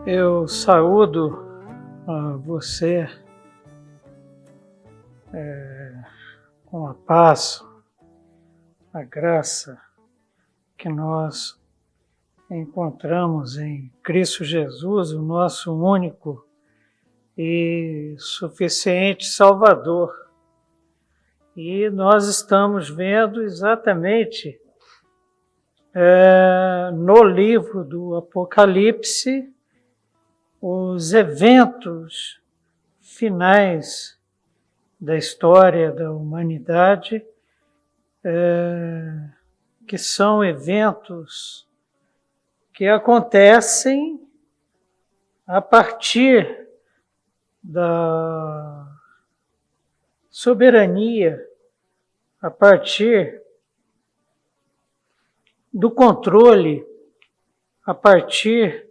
Eu saúdo a você com a paz, a graça que nós encontramos em Cristo Jesus, o nosso único e suficiente Salvador. E nós estamos vendo exatamente no livro do Apocalipse os eventos finais da história da humanidade, que são eventos que acontecem a partir da soberania, a partir do controle, a partir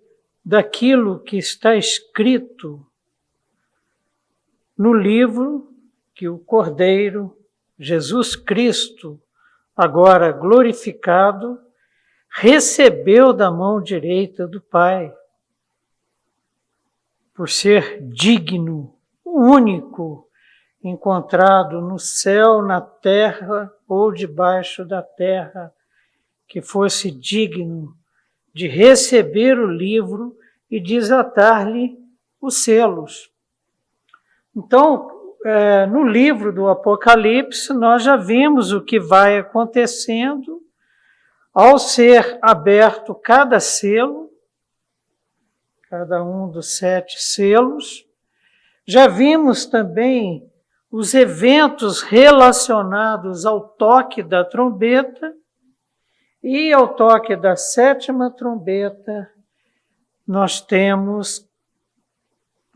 daquilo que está escrito no livro que o Cordeiro, Jesus Cristo, agora glorificado, recebeu da mão direita do Pai, por ser digno, único, encontrado no céu, na terra ou debaixo da terra, que fosse digno de receber o livro e desatar-lhe os selos. Então, no livro do Apocalipse, nós já vimos o que vai acontecendo ao ser aberto cada selo, cada um dos 7 selos. Já vimos também os eventos relacionados ao toque da trombeta, e ao toque da 7ª trombeta, nós temos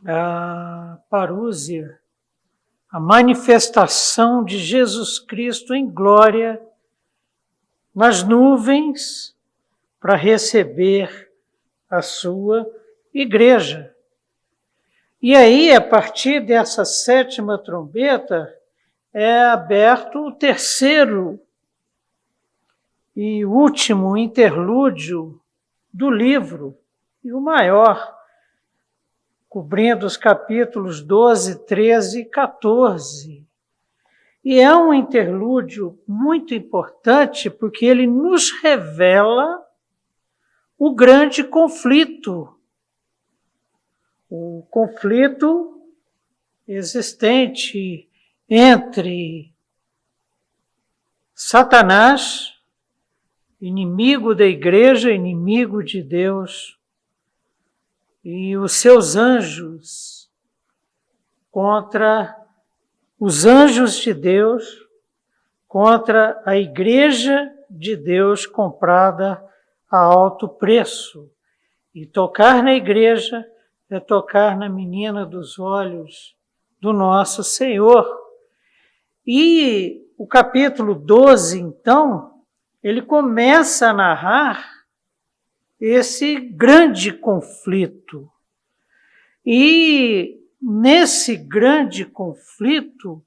a parúzia, a manifestação de Jesus Cristo em glória nas nuvens para receber a sua igreja. E aí, a partir dessa 7ª trombeta, é aberto o 3º e último interlúdio do livro, e o maior, cobrindo os capítulos 12, 13 e 14. E é um interlúdio muito importante porque ele nos revela o grande conflito, o conflito existente entre Satanás, inimigo da igreja, inimigo de Deus, e os seus anjos contra os anjos de Deus, contra a igreja de Deus comprada a alto preço. E tocar na igreja é tocar na menina dos olhos do nosso Senhor. E o capítulo 12, então, ele começa a narrar esse grande conflito. E nesse grande conflito,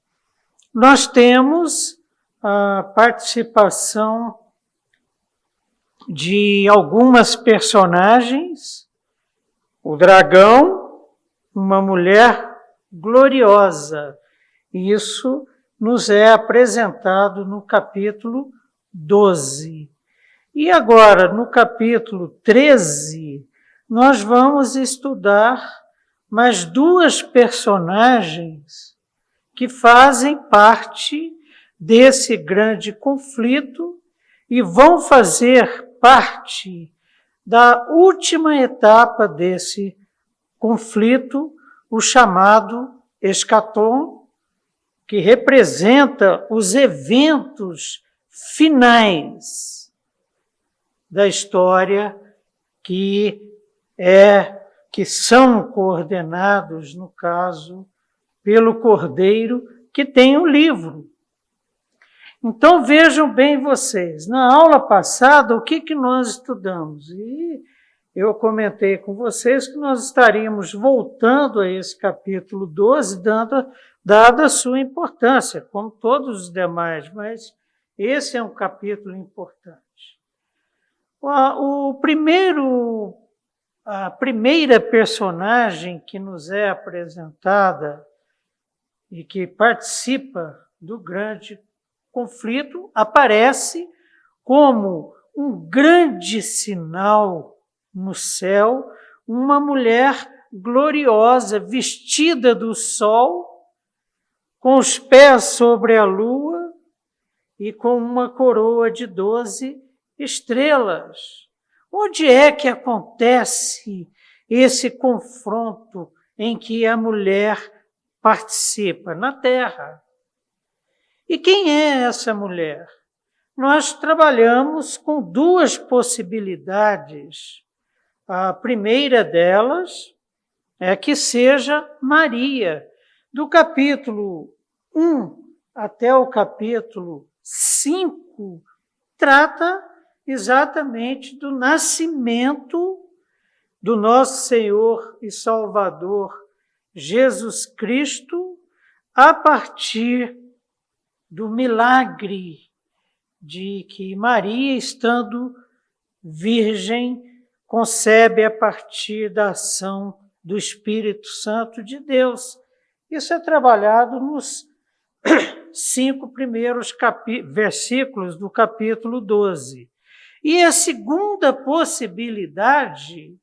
nós temos a participação de algumas personagens, o dragão, uma mulher gloriosa. Isso nos é apresentado no capítulo 12. E agora, no capítulo 13, nós vamos estudar mais 2 personagens que fazem parte desse grande conflito e vão fazer parte da última etapa desse conflito, o chamado escatom, que representa os eventos finais da história que são coordenados, no caso, pelo Cordeiro, que tem o livro. Então, vejam bem vocês, na aula passada, o que nós estudamos? E eu comentei com vocês que nós estaríamos voltando a esse capítulo 12, dada a sua importância, como todos os demais, mas esse é um capítulo importante. O primeiro a primeira personagem que nos é apresentada e que participa do grande conflito aparece como um grande sinal no céu, uma mulher gloriosa, vestida do sol, com os pés sobre a lua e com uma coroa de 12 estrelas. Onde é que acontece esse confronto em que a mulher participa? Na terra. E quem é essa mulher? Nós trabalhamos com duas possibilidades. A primeira delas é que seja Maria. Do capítulo 1 até o capítulo 5, trata exatamente do nascimento do nosso Senhor e Salvador Jesus Cristo a partir do milagre de que Maria, estando virgem, concebe a partir da ação do Espírito Santo de Deus. Isso é trabalhado nos 5 primeiros versículos do capítulo 12. E a segunda possibilidade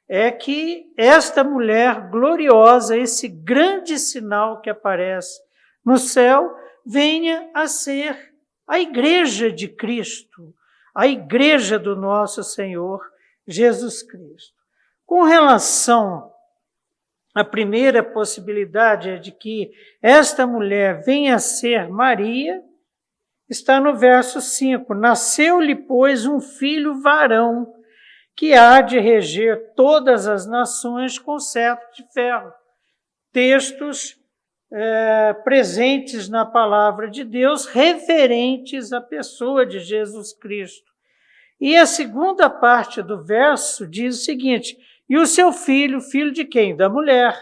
é que esta mulher gloriosa, esse grande sinal que aparece no céu, venha a ser a igreja de Cristo, a igreja do nosso Senhor Jesus Cristo. Com relação à primeira possibilidade, é de que esta mulher venha a ser Maria, está no verso 5. Nasceu-lhe, pois, um filho varão, que há de reger todas as nações com cetro de ferro. Textos presentes na palavra de Deus, referentes à pessoa de Jesus Cristo. E a segunda parte do verso diz o seguinte: e o seu filho, filho de quem? Da mulher.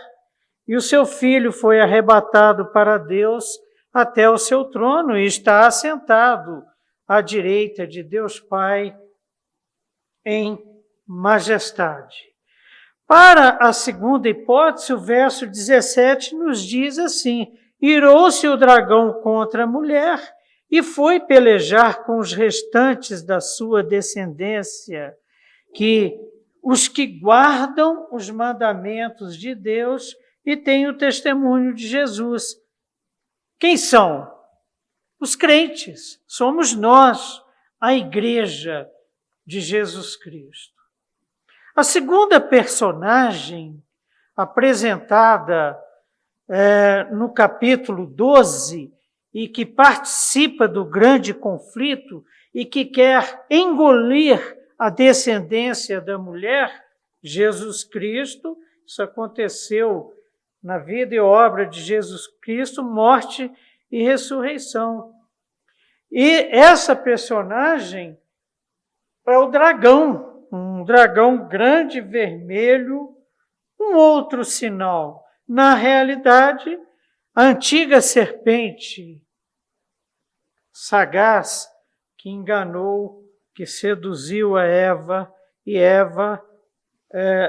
E o seu filho foi arrebatado para Deus até o seu trono e está assentado à direita de Deus Pai em majestade. Para a segunda hipótese, o verso 17 nos diz assim: irou-se o dragão contra a mulher e foi pelejar com os restantes da sua descendência, os que guardam os mandamentos de Deus e têm o testemunho de Jesus. Quem são? Os crentes. Somos nós, a igreja de Jesus Cristo. A segunda personagem apresentada no capítulo 12 e que participa do grande conflito e que quer engolir a descendência da mulher, Jesus Cristo. Isso aconteceu na vida e obra de Jesus Cristo, morte e ressurreição. E essa personagem é o dragão, um dragão grande, vermelho, um outro sinal. Na realidade, a antiga serpente sagaz que enganou, que seduziu a Eva, e Eva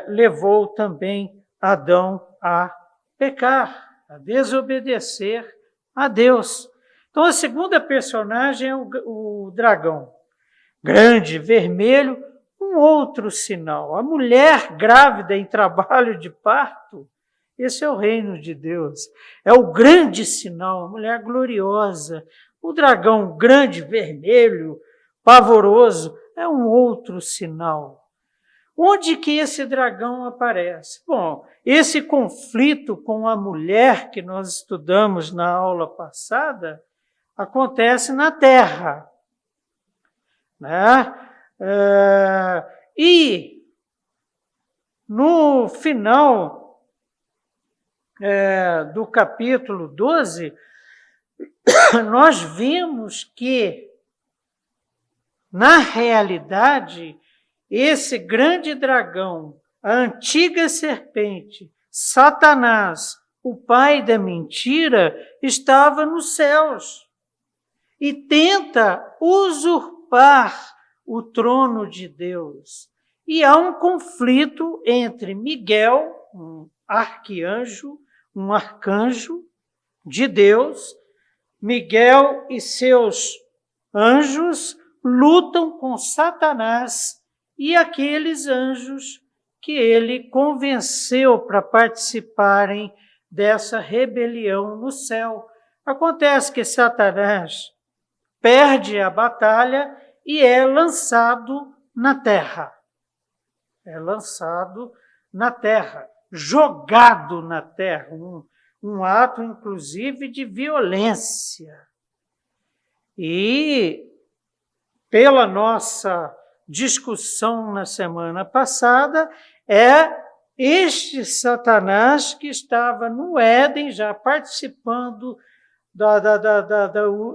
levou também Adão a pecar, a desobedecer a Deus. Então, a segunda personagem é o dragão, grande, vermelho, um outro sinal. A mulher grávida em trabalho de parto, esse é o reino de Deus. É o grande sinal, a mulher gloriosa. O dragão grande, vermelho, pavoroso, é um outro sinal. Onde que esse dragão aparece? Bom, esse conflito com a mulher que nós estudamos na aula passada acontece na terra, né? E no final do capítulo 12, nós vimos que, na realidade, esse grande dragão, a antiga serpente, Satanás, o pai da mentira, estava nos céus e tenta usurpar o trono de Deus. e há um conflito entre Miguel, um arcanjo de Deus. Miguel e seus anjos lutam com Satanás e aqueles anjos que ele convenceu para participarem dessa rebelião no céu. Acontece que Satanás perde a batalha e é lançado na terra. É lançado na terra, jogado na terra, um ato, inclusive, de violência. E, pela nossa discussão na semana passada, é este Satanás que estava no Éden, já participando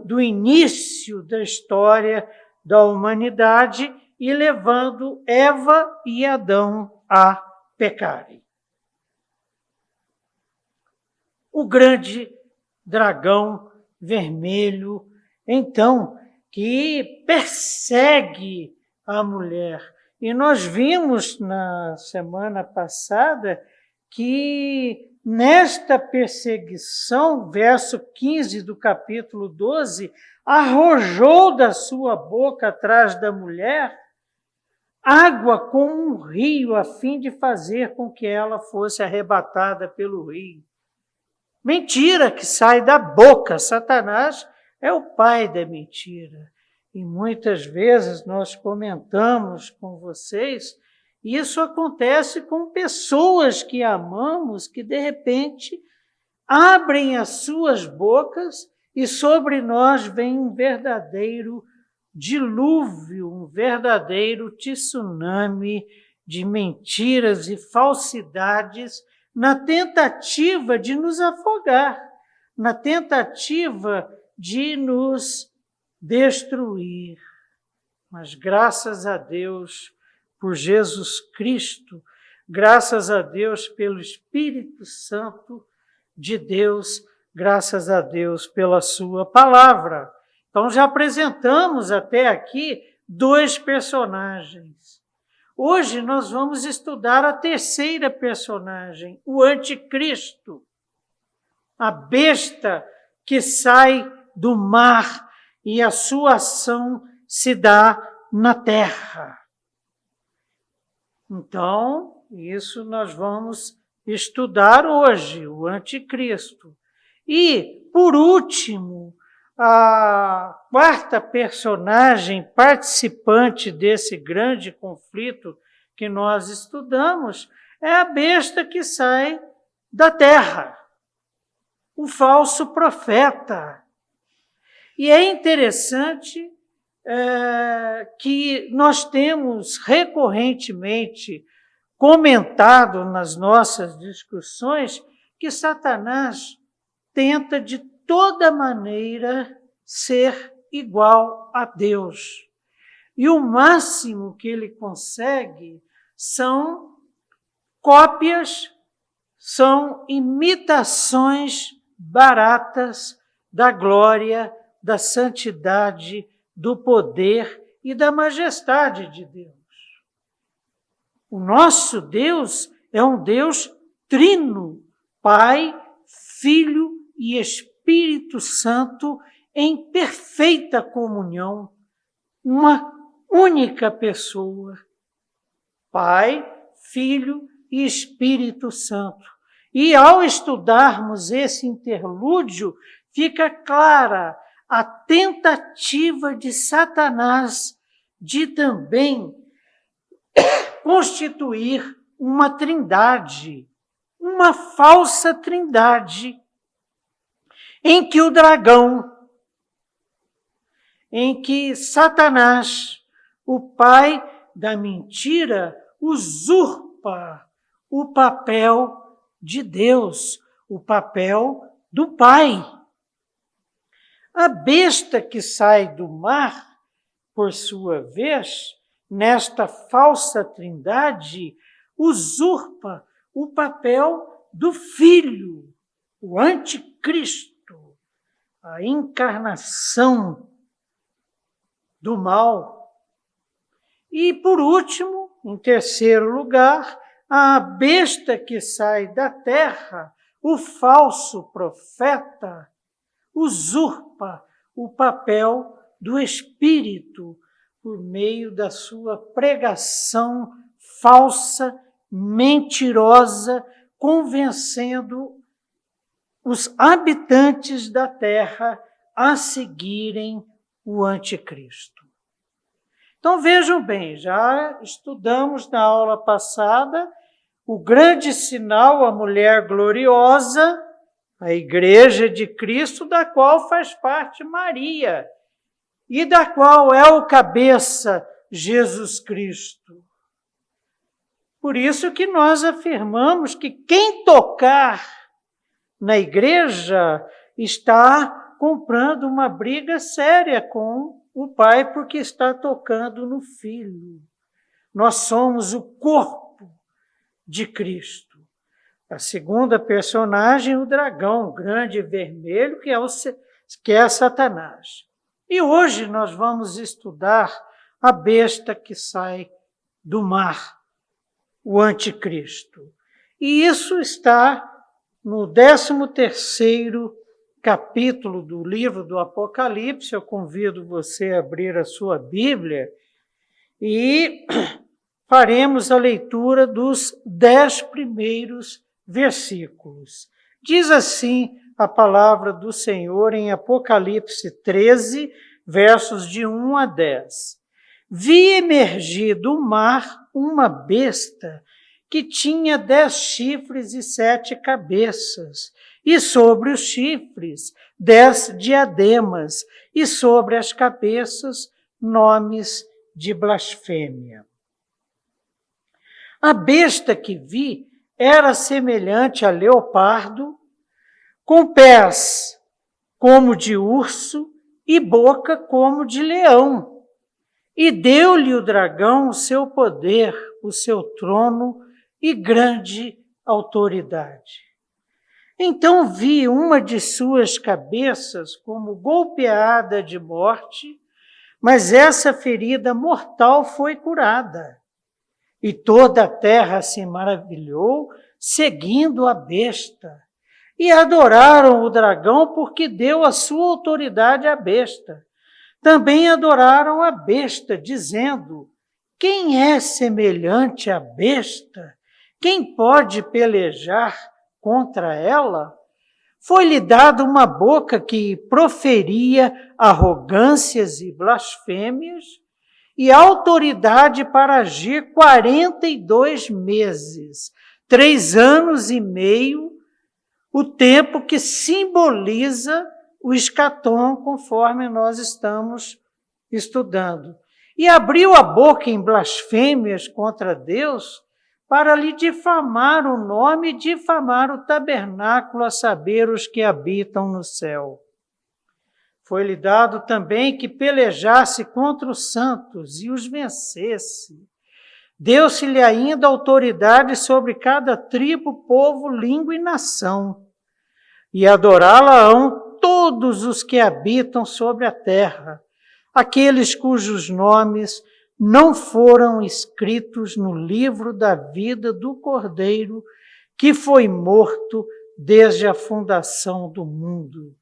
do início da história da humanidade e levando Eva e Adão a pecarem. O grande dragão vermelho, então, que persegue a mulher. E nós vimos na semana passada que nesta perseguição, verso 15 do capítulo 12, arrojou da sua boca atrás da mulher água como um rio, a fim de fazer com que ela fosse arrebatada pelo rio. Mentira que sai da boca. Satanás é o pai da mentira. E muitas vezes nós comentamos com vocês, isso acontece com pessoas que amamos, que de repente abrem as suas bocas e sobre nós vem um verdadeiro dilúvio, um verdadeiro tsunami de mentiras e falsidades na tentativa de nos afogar, na tentativa de nos destruir. Mas graças a Deus por Jesus Cristo, graças a Deus pelo Espírito Santo de Deus, graças a Deus pela sua palavra. Então já apresentamos até aqui 2 personagens. Hoje nós vamos estudar a terceira personagem, o anticristo, a besta que sai do mar e a sua ação se dá na terra. Então, isso nós vamos estudar hoje, o anticristo. E, por último, a quarta personagem participante desse grande conflito que nós estudamos é a besta que sai da terra, o falso profeta. E é interessante que nós temos recorrentemente comentado nas nossas discussões que Satanás tenta de toda maneira ser igual a Deus. E o máximo que ele consegue são cópias, são imitações baratas da glória, da santidade, do poder e da majestade de Deus. O nosso Deus é um Deus trino, Pai, Filho e Espírito Santo em perfeita comunhão, uma única pessoa, Pai, Filho e Espírito Santo. E ao estudarmos esse interlúdio, fica clara a tentativa de Satanás de também constituir uma trindade, uma falsa trindade, em que o dragão, em que Satanás, o pai da mentira, usurpa o papel de Deus, o papel do Pai. A besta que sai do mar, por sua vez, nesta falsa trindade, usurpa o papel do Filho, o anticristo, a encarnação do mal. E, por último, em terceiro lugar, a besta que sai da terra, o falso profeta, usurpa o papel do Espírito por meio da sua pregação falsa, mentirosa, convencendo os habitantes da terra a seguirem o anticristo. Então vejam bem, já estudamos na aula passada o grande sinal, a mulher gloriosa, a Igreja de Cristo, da qual faz parte Maria, e da qual é o cabeça Jesus Cristo. Por isso que nós afirmamos que quem tocar na igreja está comprando uma briga séria com o Pai, porque está tocando no Filho. Nós somos o corpo de Cristo. A segunda personagem, o dragão, o grande vermelho, que é Satanás. E hoje nós vamos estudar a besta que sai do mar, o anticristo. E isso está no 13º capítulo do livro do Apocalipse. Eu convido você a abrir a sua Bíblia e faremos a leitura dos 10 primeiros versículos. Diz assim a palavra do Senhor em Apocalipse 13, versos de 1 a 10. Vi emergir do mar uma besta que tinha 10 chifres e 7 cabeças, e sobre os chifres 10 diademas, e sobre as cabeças nomes de blasfêmia. A besta que vi era semelhante a leopardo, com pés como de urso e boca como de leão. E deu-lhe o dragão o seu poder, o seu trono e grande autoridade. Então vi uma de suas cabeças como golpeada de morte, mas essa ferida mortal foi curada. E toda a terra se maravilhou, seguindo a besta. E adoraram o dragão porque deu a sua autoridade à besta. Também adoraram a besta, dizendo: quem é semelhante à besta? Quem pode pelejar contra ela? Foi-lhe dada uma boca que proferia arrogâncias e blasfêmias, e autoridade para agir 42 meses, 3 anos e meio, o tempo que simboliza o escatom, conforme nós estamos estudando. E abriu a boca em blasfêmias contra Deus, para lhe difamar o nome e difamar o tabernáculo, a saber, os que habitam no céu. Foi-lhe dado também que pelejasse contra os santos e os vencesse. Deu-se-lhe ainda autoridade sobre cada tribo, povo, língua e nação. E adorá-la-ão todos os que habitam sobre a terra, aqueles cujos nomes não foram escritos no livro da vida do Cordeiro, que foi morto desde a fundação do mundo.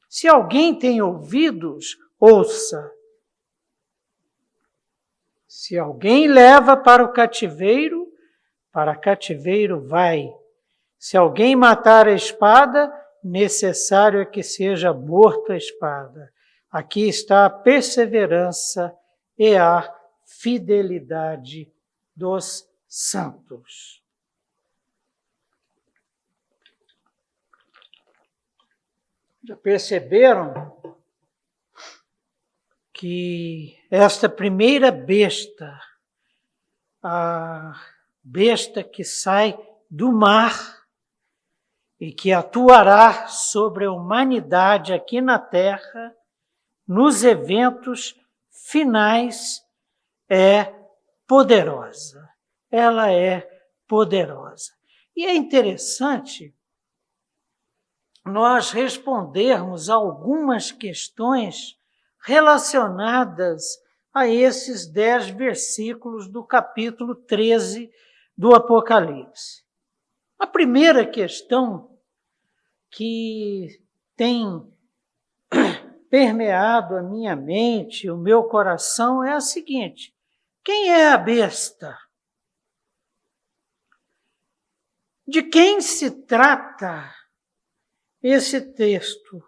Se alguém tem ouvidos, ouça. Se alguém leva para cativeiro vai. Se alguém matar a espada, necessário é que seja morto a espada. Aqui está a perseverança e a fidelidade dos santos. Já perceberam que esta primeira besta, a besta que sai do mar e que atuará sobre a humanidade aqui na Terra, nos eventos finais, é poderosa. Ela é poderosa. E é interessante nós respondermos algumas questões relacionadas a esses 10 versículos do capítulo 13 do Apocalipse. A primeira questão que tem permeado a minha mente, o meu coração, é a seguinte: quem é a besta? De quem se trata esse texto?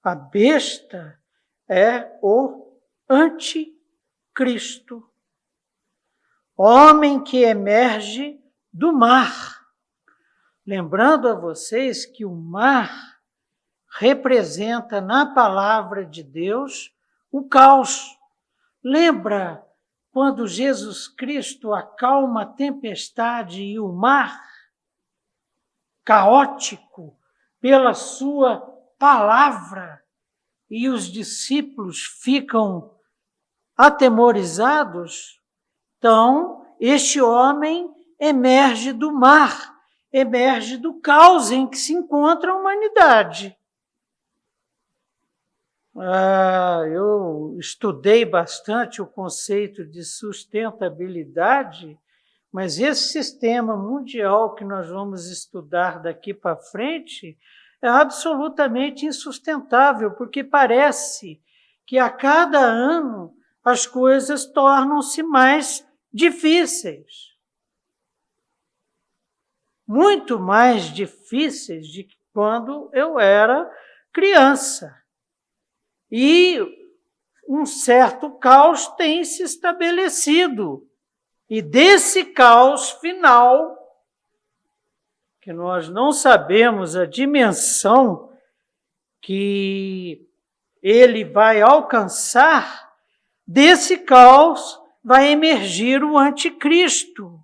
A besta é o anticristo, homem que emerge do mar. Lembrando a vocês que o mar representa na palavra de Deus o caos. Lembra quando Jesus Cristo acalma a tempestade e o mar caótico pela sua palavra, e os discípulos ficam atemorizados? Então, este homem emerge do mar, emerge do caos em que se encontra a humanidade. Eu estudei bastante o conceito de sustentabilidade, mas esse sistema mundial que nós vamos estudar daqui para frente é absolutamente insustentável, porque parece que a cada ano as coisas tornam-se mais difíceis. Muito mais difíceis de que quando eu era criança. E um certo caos tem se estabelecido. E desse caos final, que nós não sabemos a dimensão que ele vai alcançar, desse caos vai emergir o anticristo.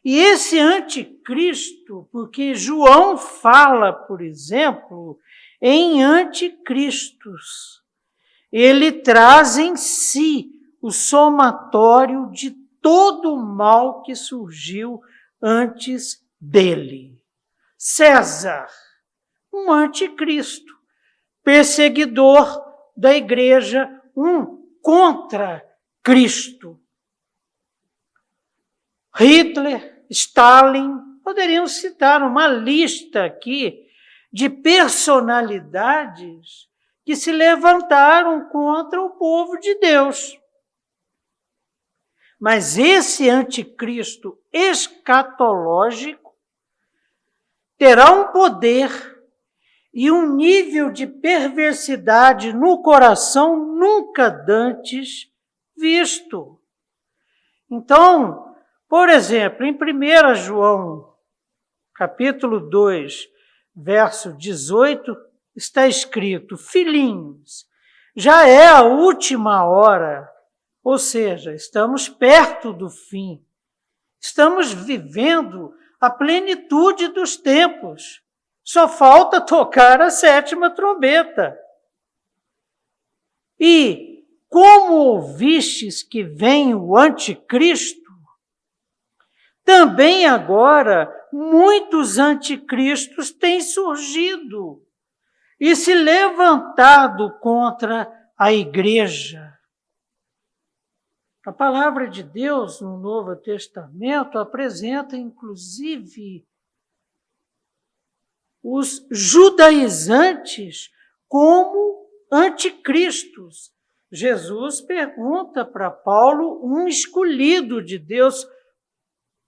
E esse anticristo, porque João fala, por exemplo, em anticristos, ele traz em si o somatório de todo o mal que surgiu antes dele. César, um anticristo, perseguidor da igreja, um contra Cristo. Hitler, Stalin, poderíamos citar uma lista aqui de personalidades que se levantaram contra o povo de Deus. Mas esse anticristo escatológico terá um poder e um nível de perversidade no coração nunca dantes visto. Então, por exemplo, em 1 João, capítulo 2, verso 18, está escrito: filhinhos, já é a última hora, ou seja, estamos perto do fim. Estamos vivendo a plenitude dos tempos. Só falta tocar a 7ª trombeta. E como ouvistes que vem o anticristo, também agora muitos anticristos têm surgido e se levantado contra a igreja. A palavra de Deus no Novo Testamento apresenta, inclusive, os judaizantes como anticristos. Jesus pergunta para Paulo, um escolhido de Deus: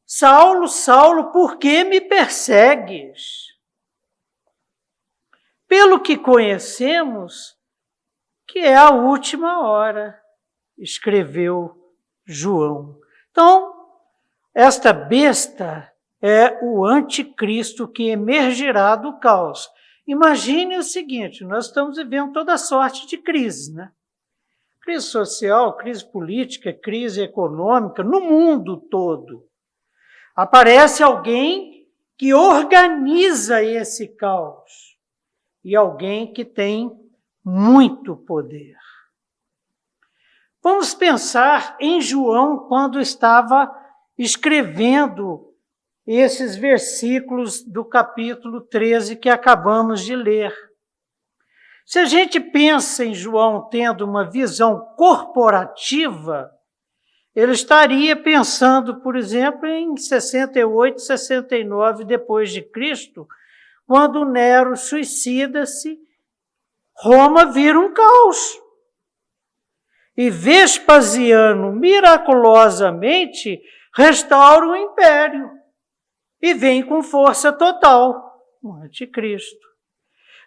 Saulo, Saulo, por que me persegues? Pelo que conhecemos, que é a última hora, escreveu João. Então, esta besta é o anticristo que emergirá do caos. Imagine o seguinte: nós estamos vivendo toda sorte de crises, né? Crise social, crise política, crise econômica, no mundo todo. Aparece alguém que organiza esse caos e alguém que tem muito poder. Vamos pensar em João quando estava escrevendo esses versículos do capítulo 13 que acabamos de ler. Se a gente pensa em João tendo uma visão corporativa, ele estaria pensando, por exemplo, em 68, 69 depois de Cristo, quando Nero suicida-se, Roma vira um caos. E Vespasiano, miraculosamente, restaura o império e vem com força total, o anticristo.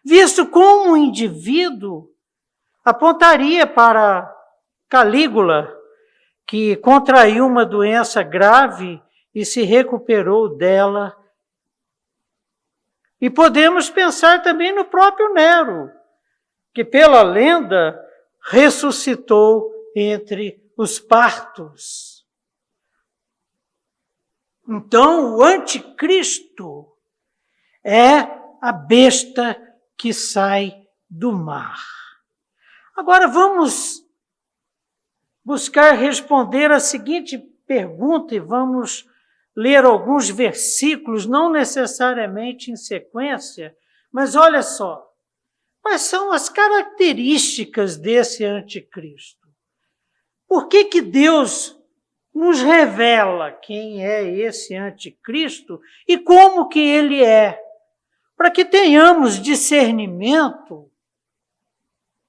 Visto como um indivíduo, apontaria para Calígula, que contraiu uma doença grave e se recuperou dela. E podemos pensar também no próprio Nero, que pela lenda ressuscitou entre os partos. Então, o anticristo é a besta que sai do mar. Agora vamos buscar responder a seguinte pergunta e vamos ler alguns versículos, não necessariamente em sequência, mas olha só. Quais são as características desse anticristo? Por que Deus nos revela quem é esse anticristo e como que ele é? Para que tenhamos discernimento,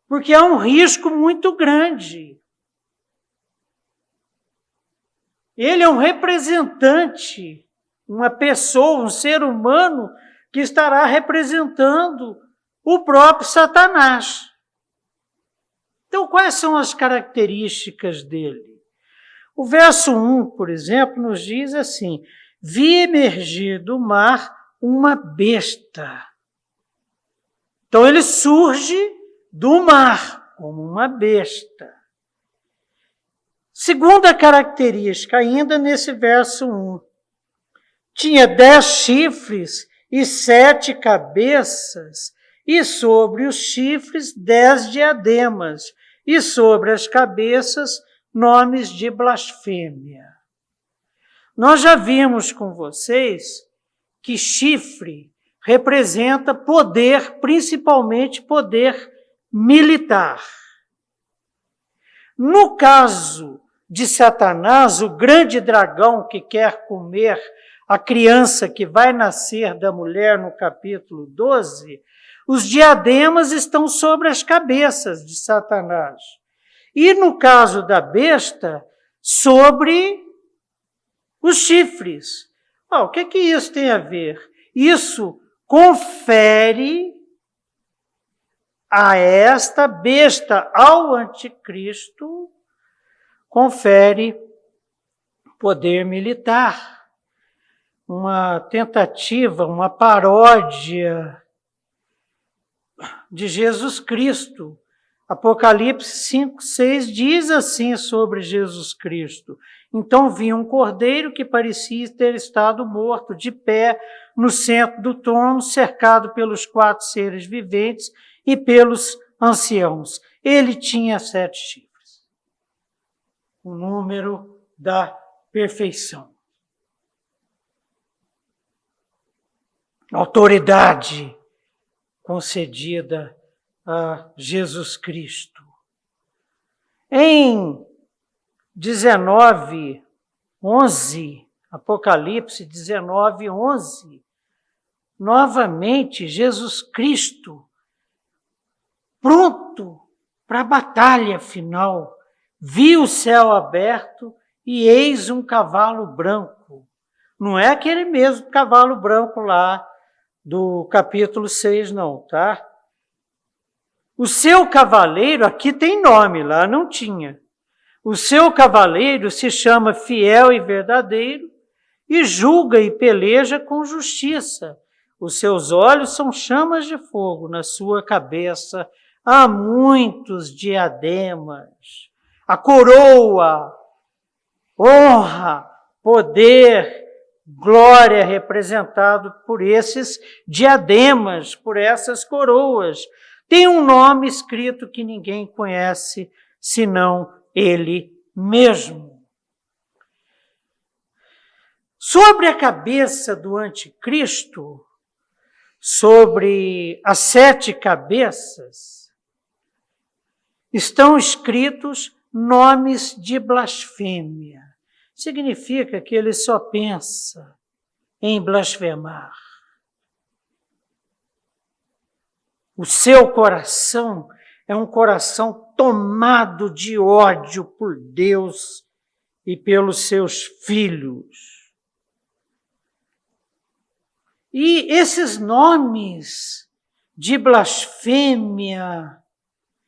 porque há um risco muito grande. Ele é um representante, uma pessoa, um ser humano que estará representando o próprio Satanás. Então, quais são as características dele? O verso 1, por exemplo, nos diz assim: vi emergir do mar uma besta. Então, ele surge do mar como uma besta. Segunda característica, ainda nesse verso 1, tinha 10 chifres e 7 cabeças, e sobre os chifres 10 diademas, e sobre as cabeças nomes de blasfêmia. Nós já vimos com vocês que chifre representa poder, principalmente poder militar. No caso de Satanás, o grande dragão que quer comer a criança que vai nascer da mulher no capítulo 12, os diademas estão sobre as cabeças de Satanás. E no caso da besta, sobre os chifres. O que isso tem a ver? Isso confere a esta besta, ao anticristo, confere poder militar. Uma tentativa, uma paródia de Jesus Cristo. Apocalipse 5, 6 diz assim sobre Jesus Cristo: então vi um cordeiro que parecia ter estado morto, de pé no centro do trono, cercado pelos 4 seres viventes e pelos anciãos. Ele tinha 7 chifres, o número da perfeição. Autoridade concedida a Jesus Cristo. Em 19:11, Apocalipse 19:11, novamente Jesus Cristo, pronto para a batalha final, viu o céu aberto e eis um cavalo branco. Não é aquele mesmo cavalo branco lá do capítulo 6, não, tá? O seu cavaleiro, aqui tem nome, lá não tinha. O seu cavaleiro se chama Fiel e Verdadeiro e julga e peleja com justiça. Os seus olhos são chamas de fogo, na sua cabeça há muitos diademas. A coroa, honra, poder, glória representado por esses diademas, por essas coroas. Tem um nome escrito que ninguém conhece, senão ele mesmo. Sobre a cabeça do anticristo, sobre as 7 cabeças, estão escritos nomes de blasfêmia. Significa que ele só pensa em blasfemar. O seu coração é um coração tomado de ódio por Deus e pelos seus filhos. E esses nomes de blasfêmia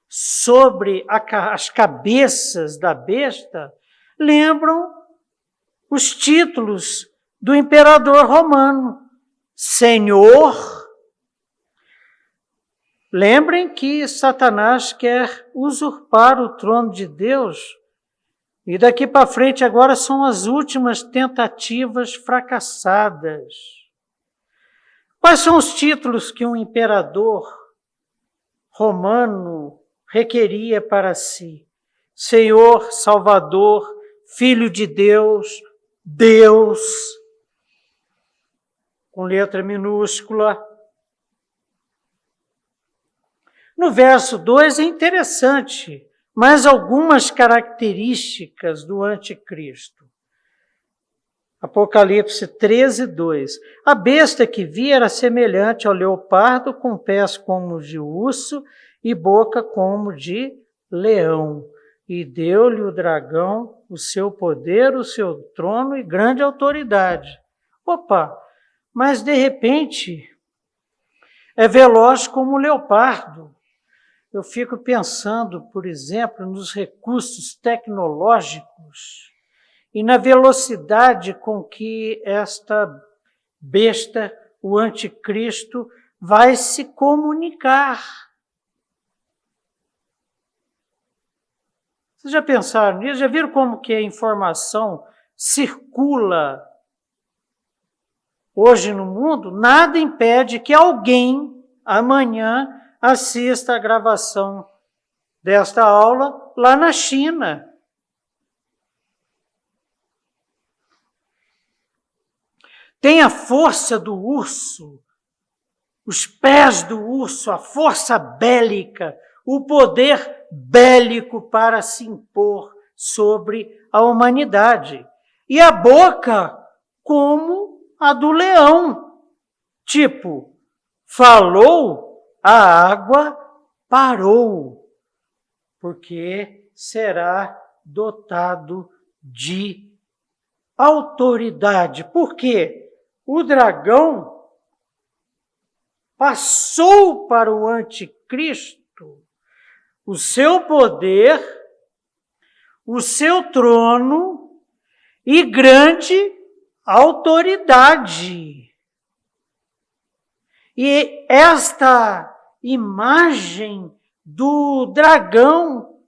sobre as cabeças da besta lembram os títulos do imperador romano. Senhor. Lembrem que Satanás quer usurpar o trono de Deus. E daqui para frente agora são as últimas tentativas fracassadas. Quais são os títulos que um imperador romano requeria para si? Senhor, Salvador, Filho de Deus, Deus, com letra minúscula. No verso 2 é interessante, mas algumas características do anticristo. Apocalipse 13, 2. A besta que vi era semelhante ao leopardo, com pés como de urso e boca como de leão. E deu-lhe o dragão o seu poder, o seu trono e grande autoridade. Opa, mas de repente é veloz como o leopardo. Eu fico pensando, por exemplo, nos recursos tecnológicos e na velocidade com que esta besta, o anticristo, vai se comunicar. Vocês já pensaram nisso? Já viram como que a informação circula hoje no mundo? Nada impede que alguém amanhã assista a gravação desta aula lá na China. Tem a força do urso, os pés do urso, a força bélica, o poder bélico para se impor sobre a humanidade. E a boca como a do leão. Tipo, falou, a água parou, porque será dotado de autoridade. Por quê? O dragão passou para o anticristo o seu poder, o seu trono e grande autoridade. E esta imagem do dragão,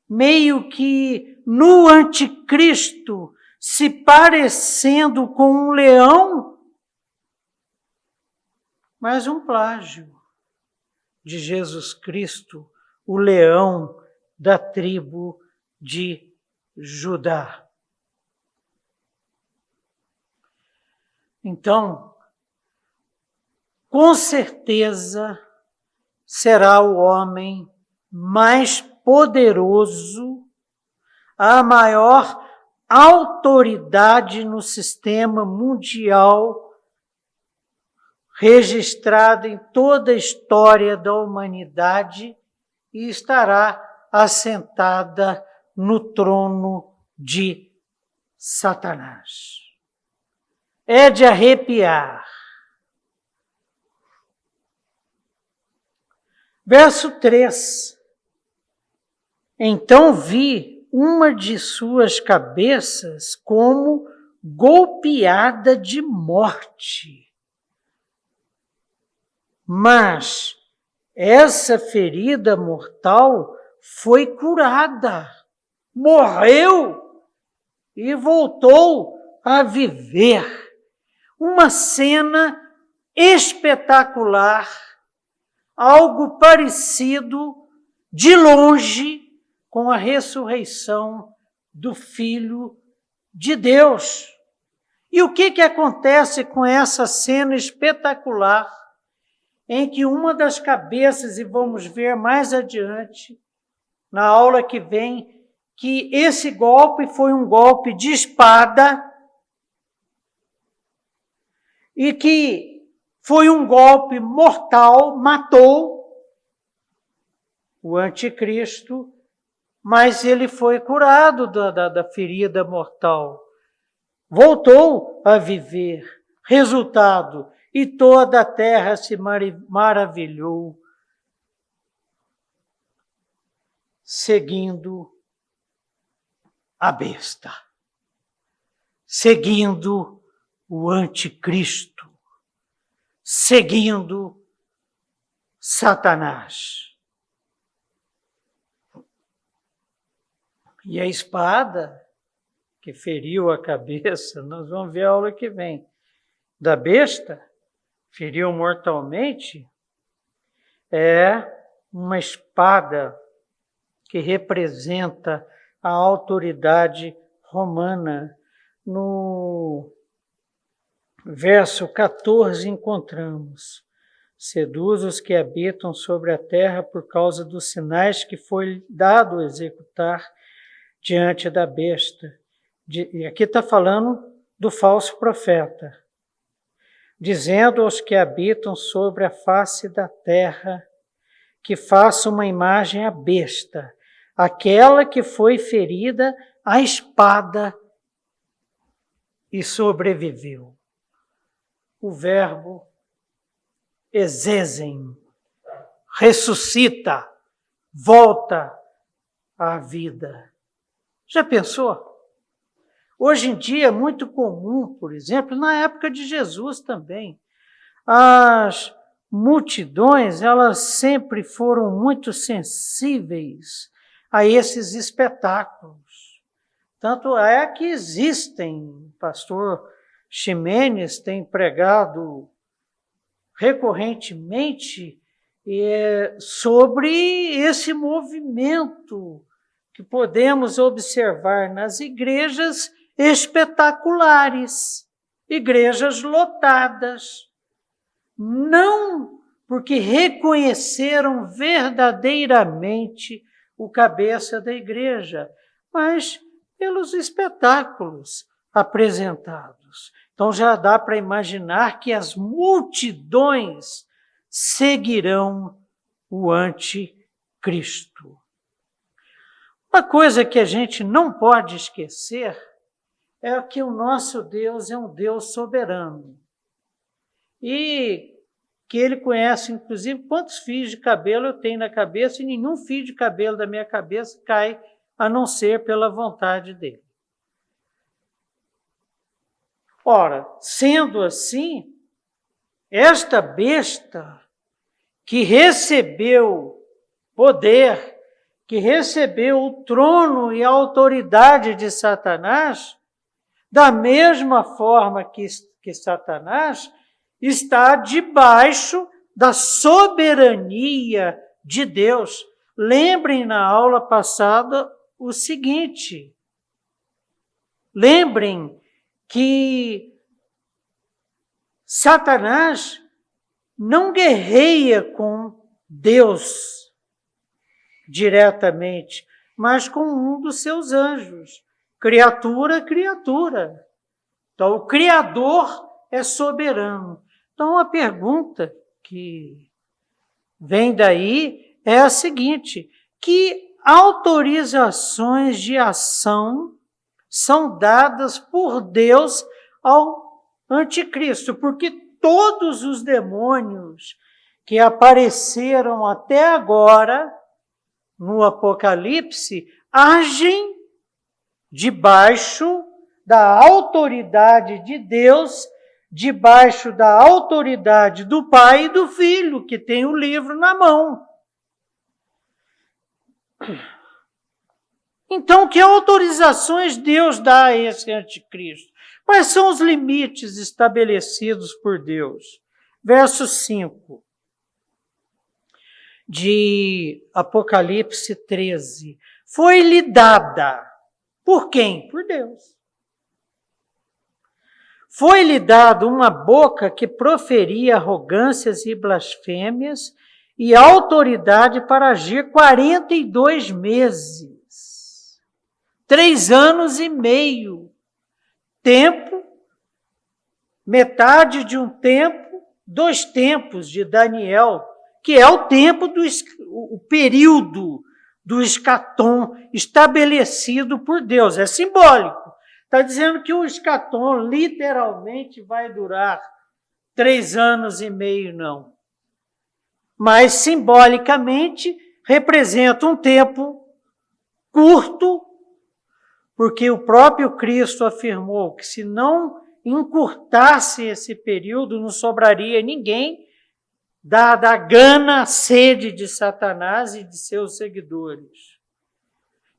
meio que no anticristo, se parecendo com um leão, mas um plágio de Jesus Cristo, o leão da tribo de Judá. Então, com certeza, será o homem mais poderoso, a maior autoridade no sistema mundial, registrada em toda a história da humanidade, e estará assentada no trono de Satanás. É de arrepiar. Verso 3. Então vi uma de suas cabeças como golpeada de morte. Mas essa ferida mortal foi curada, morreu e voltou a viver. Uma cena espetacular, algo parecido de longe com a ressurreição do Filho de Deus. E o que acontece com essa cena espetacular em que uma das cabeças, e vamos ver mais adiante, na aula que vem, que esse golpe foi um golpe de espada e que foi um golpe mortal, matou o anticristo, mas ele foi curado da ferida mortal. Voltou a viver. Resultado, e toda a terra se maravilhou, seguindo a besta, seguindo o anticristo, seguindo Satanás. E a espada que feriu a cabeça, nós vamos ver a aula que vem, da besta, feriu mortalmente, é uma espada que representa a autoridade romana. No verso 14 encontramos: seduz os que habitam sobre a terra por causa dos sinais que foi dado executar diante da besta. E aqui está falando do falso profeta, dizendo aos que habitam sobre a face da terra que façam uma imagem à besta, aquela que foi ferida à espada e sobreviveu. O verbo exesem, ressuscita, volta à vida. Já pensou? Hoje em dia é muito comum, por exemplo, na época de Jesus também, as multidões, elas sempre foram muito sensíveis a esses espetáculos. Tanto é que existem, o pastor Ximenes tem pregado recorrentemente sobre esse movimento que podemos observar nas igrejas espetaculares, igrejas lotadas, não porque reconheceram verdadeiramente o cabeça da igreja, mas pelos espetáculos apresentados. Então já dá para imaginar que as multidões seguirão o anticristo. Uma coisa que a gente não pode esquecer é que o nosso Deus é um Deus soberano. E que ele conhece, inclusive, quantos fios de cabelo eu tenho na cabeça, e nenhum fio de cabelo da minha cabeça cai, a não ser pela vontade dele. Ora, sendo assim, esta besta que recebeu poder, que recebeu o trono e a autoridade de Satanás, da mesma forma que Satanás, está debaixo da soberania de Deus. Lembrem na aula passada o seguinte: lembrem que Satanás não guerreia com Deus diretamente, mas com um dos seus anjos, criatura a criatura. Então, o Criador é soberano. Então, a pergunta que vem daí é a seguinte: que autorizações de ação são dadas por Deus ao anticristo? Porque todos os demônios que apareceram até agora no Apocalipse agem debaixo da autoridade de Deus, debaixo da autoridade do Pai e do Filho, que tem o livro na mão. Então, que autorizações Deus dá a esse anticristo? Quais são os limites estabelecidos por Deus? Verso 5 de Apocalipse 13. Foi-lhe dada. Por quem? Por Deus. Foi-lhe dado uma boca que proferia arrogâncias e blasfêmias e autoridade para agir 42 meses. 3 anos e meio. Tempo, metade de um tempo, 2 tempos de Daniel, que é o tempo o período do escatom estabelecido por Deus. É simbólico. Está dizendo que o escatom literalmente vai durar 3 anos e meio, não. Mas simbolicamente representa um tempo curto, porque o próprio Cristo afirmou que se não encurtasse esse período, não sobraria ninguém, dada a gana, a sede de Satanás e de seus seguidores.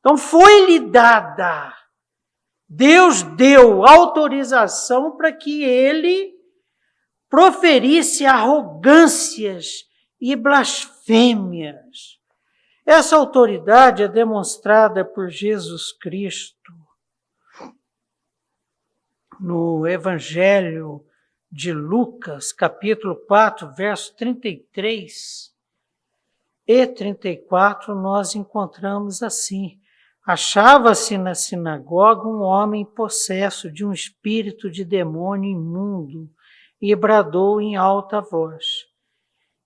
Então foi-lhe dada, Deus deu autorização para que ele proferisse arrogâncias e blasfêmias. Essa autoridade é demonstrada por Jesus Cristo no Evangelho de Lucas, capítulo 4, verso 33 e 34, nós encontramos assim: achava-se na sinagoga um homem possesso de um espírito de demônio imundo e bradou em alta voz: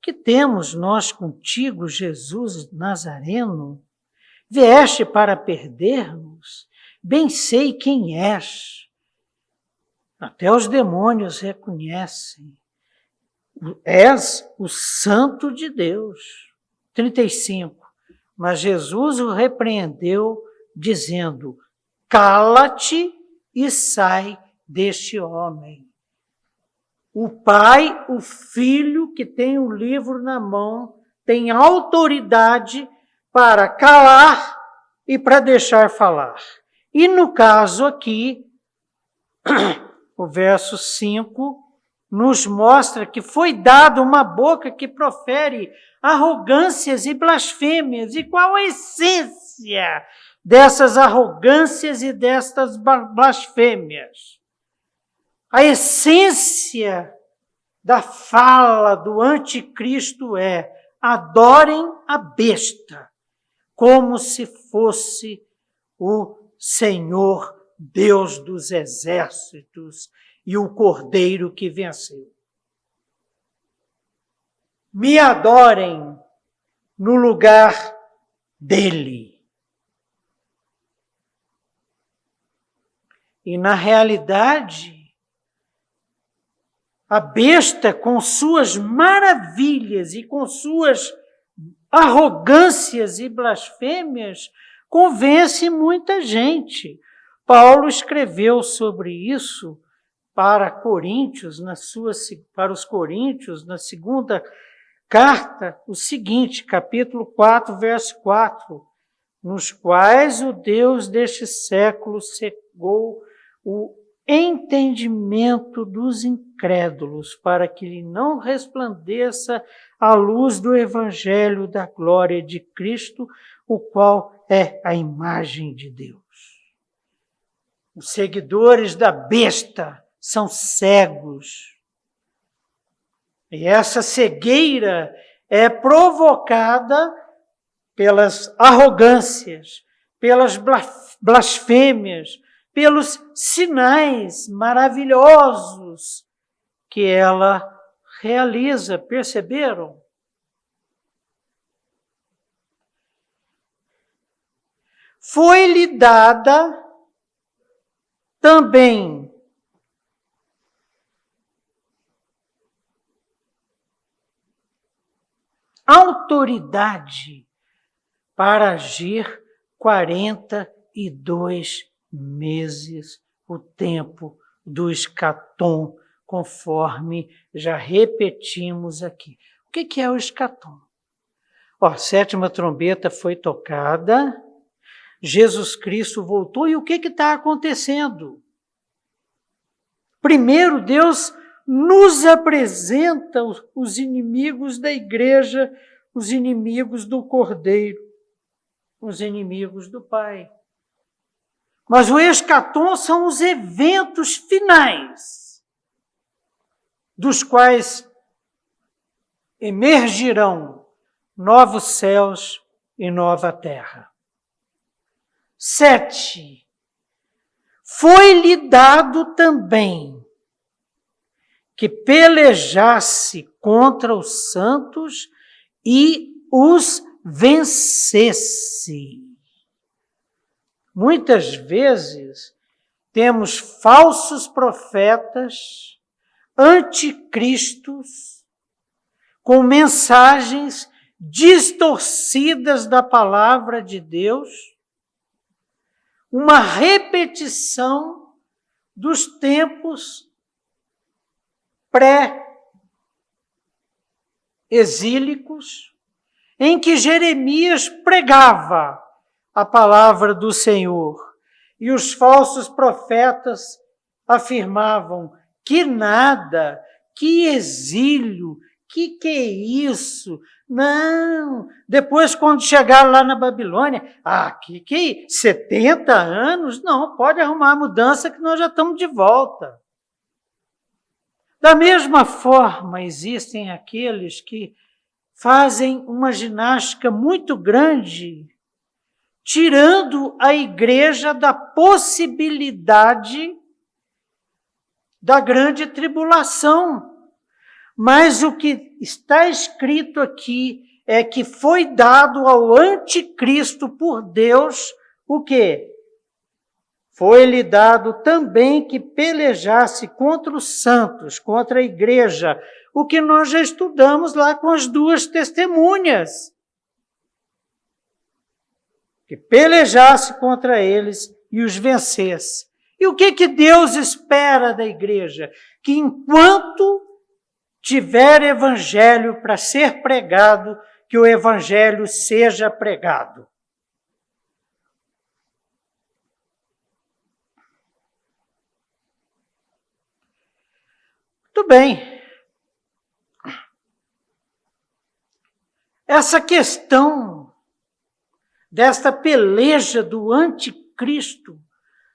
que temos nós contigo, Jesus Nazareno? Vieste para perder-nos? Bem sei quem és. Até os demônios reconhecem. És o Santo de Deus. 35. Mas Jesus o repreendeu, dizendo: cala-te e sai deste homem. O Pai, o Filho, que tem o livro na mão, tem autoridade para calar e para deixar falar. E no caso aqui, o verso 5 nos mostra que foi dada uma boca que profere arrogâncias e blasfêmias. E qual a essência dessas arrogâncias e destas blasfêmias? A essência da fala do anticristo é: adorem a besta, como se fosse o Senhor Deus dos exércitos e o Cordeiro que venceu. Me adorem no lugar dele. E na realidade, a besta, com suas maravilhas e com suas arrogâncias e blasfêmias, convence muita gente. Paulo escreveu sobre isso para os coríntios, na segunda carta, o seguinte, capítulo 4, verso 4, nos quais o Deus deste século cegou o entendimento dos incrédulos, para que lhe não resplandeça a luz do evangelho da glória de Cristo, o qual é a imagem de Deus. Os seguidores da besta são cegos. E essa cegueira é provocada pelas arrogâncias, pelas blasfêmias, pelos sinais maravilhosos que ela realiza. Perceberam? Foi-lhe dada também autoridade para agir 42 meses, o tempo do escatom, conforme já repetimos aqui. O que é o escatom? A 7ª trombeta foi tocada, Jesus Cristo voltou, e o que está acontecendo? Primeiro, Deus nos apresenta os inimigos da igreja, os inimigos do Cordeiro, os inimigos do Pai. Mas o escatom são os eventos finais. dos quais emergirão novos céus e nova terra. 7. Foi-lhe dado também que pelejasse contra os santos e os vencesse. Muitas vezes temos falsos profetas, anticristos, com mensagens distorcidas da palavra de Deus, uma repetição dos tempos pré-exílicos, em que Jeremias pregava a palavra do Senhor e os falsos profetas afirmavam que nada, que exílio, que é isso? Não. Depois, quando chegaram lá na Babilônia, que 70 anos? Não, pode arrumar a mudança que nós já estamos de volta. Da mesma forma, existem aqueles que fazem uma ginástica muito grande, tirando a igreja da possibilidade da grande tribulação. Mas o que está escrito aqui é que foi dado ao anticristo por Deus o quê? Foi-lhe dado também que pelejasse contra os santos, contra a igreja, o que nós já estudamos lá com as duas testemunhas. Que pelejasse contra eles e os vencesse. E o que Deus espera da igreja? Que enquanto tiver evangelho para ser pregado, que o evangelho seja pregado. Muito bem. Essa questão desta peleja do anticristo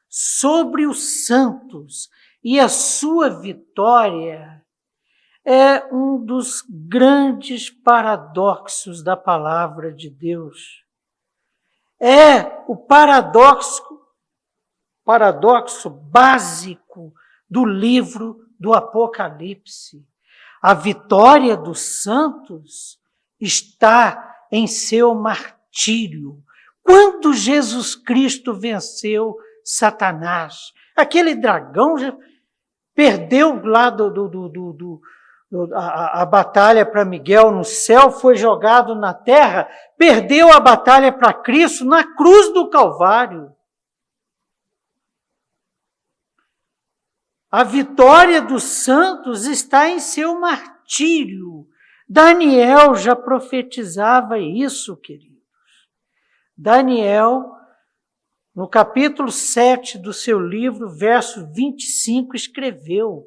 sobre os santos e a sua vitória é um dos grandes paradoxos da palavra de Deus. É o paradoxo básico do livro do Apocalipse. A vitória dos santos está em seu martírio. Quando Jesus Cristo venceu Satanás, aquele dragão já perdeu lá a batalha para Miguel no céu, foi jogado na terra, perdeu a batalha para Cristo na cruz do Calvário. A vitória dos santos está em seu martírio. Daniel já profetizava isso, queridos. Daniel, no capítulo 7 do seu livro, verso 25, escreveu: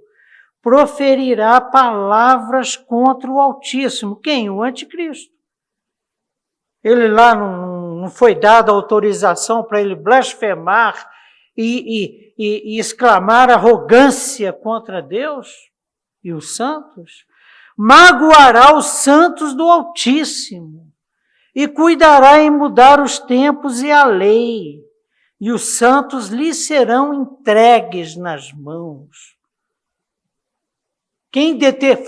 proferirá palavras contra o Altíssimo. Quem? O anticristo. Ele lá não foi dada autorização para ele blasfemar e exclamar arrogância contra Deus e os santos? Magoará os santos do Altíssimo e cuidará em mudar os tempos e a lei, e os santos lhe serão entregues nas mãos. Quem deter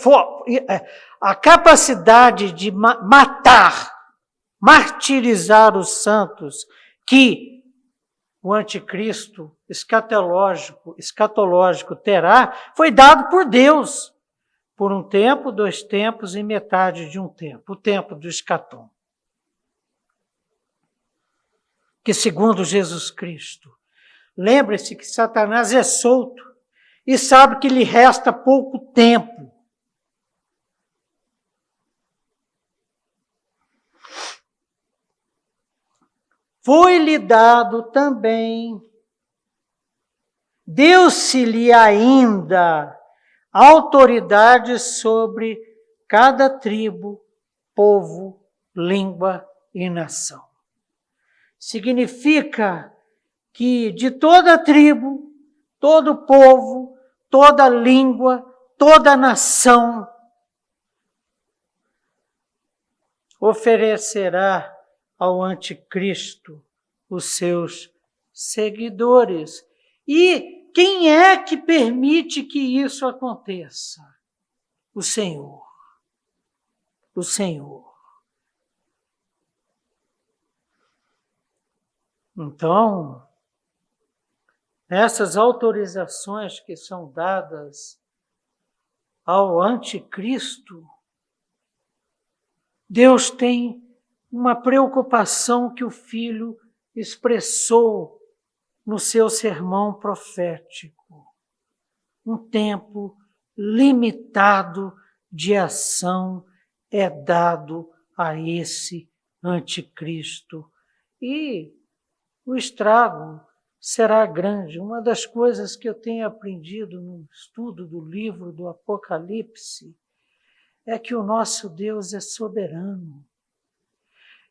a capacidade de matar, martirizar os santos, que o anticristo escatológico terá, foi dado por Deus, por um tempo, 2 tempos e metade de um tempo, o tempo do escatom. Que segundo Jesus Cristo, lembre-se que Satanás é solto e sabe que lhe resta pouco tempo. Foi-lhe dado também, deu-se-lhe ainda autoridade sobre cada tribo, povo, língua e nação. Significa que de toda tribo, todo povo, toda língua, toda a nação oferecerá ao anticristo os seus seguidores. E quem é que permite que isso aconteça? O Senhor. O Senhor. Então, essas autorizações que são dadas ao anticristo, Deus tem uma preocupação que o Filho expressou no seu sermão profético. Um tempo limitado de ação é dado a esse anticristo. E o estrago será grande. Uma das coisas que eu tenho aprendido no estudo do livro do Apocalipse é que o nosso Deus é soberano.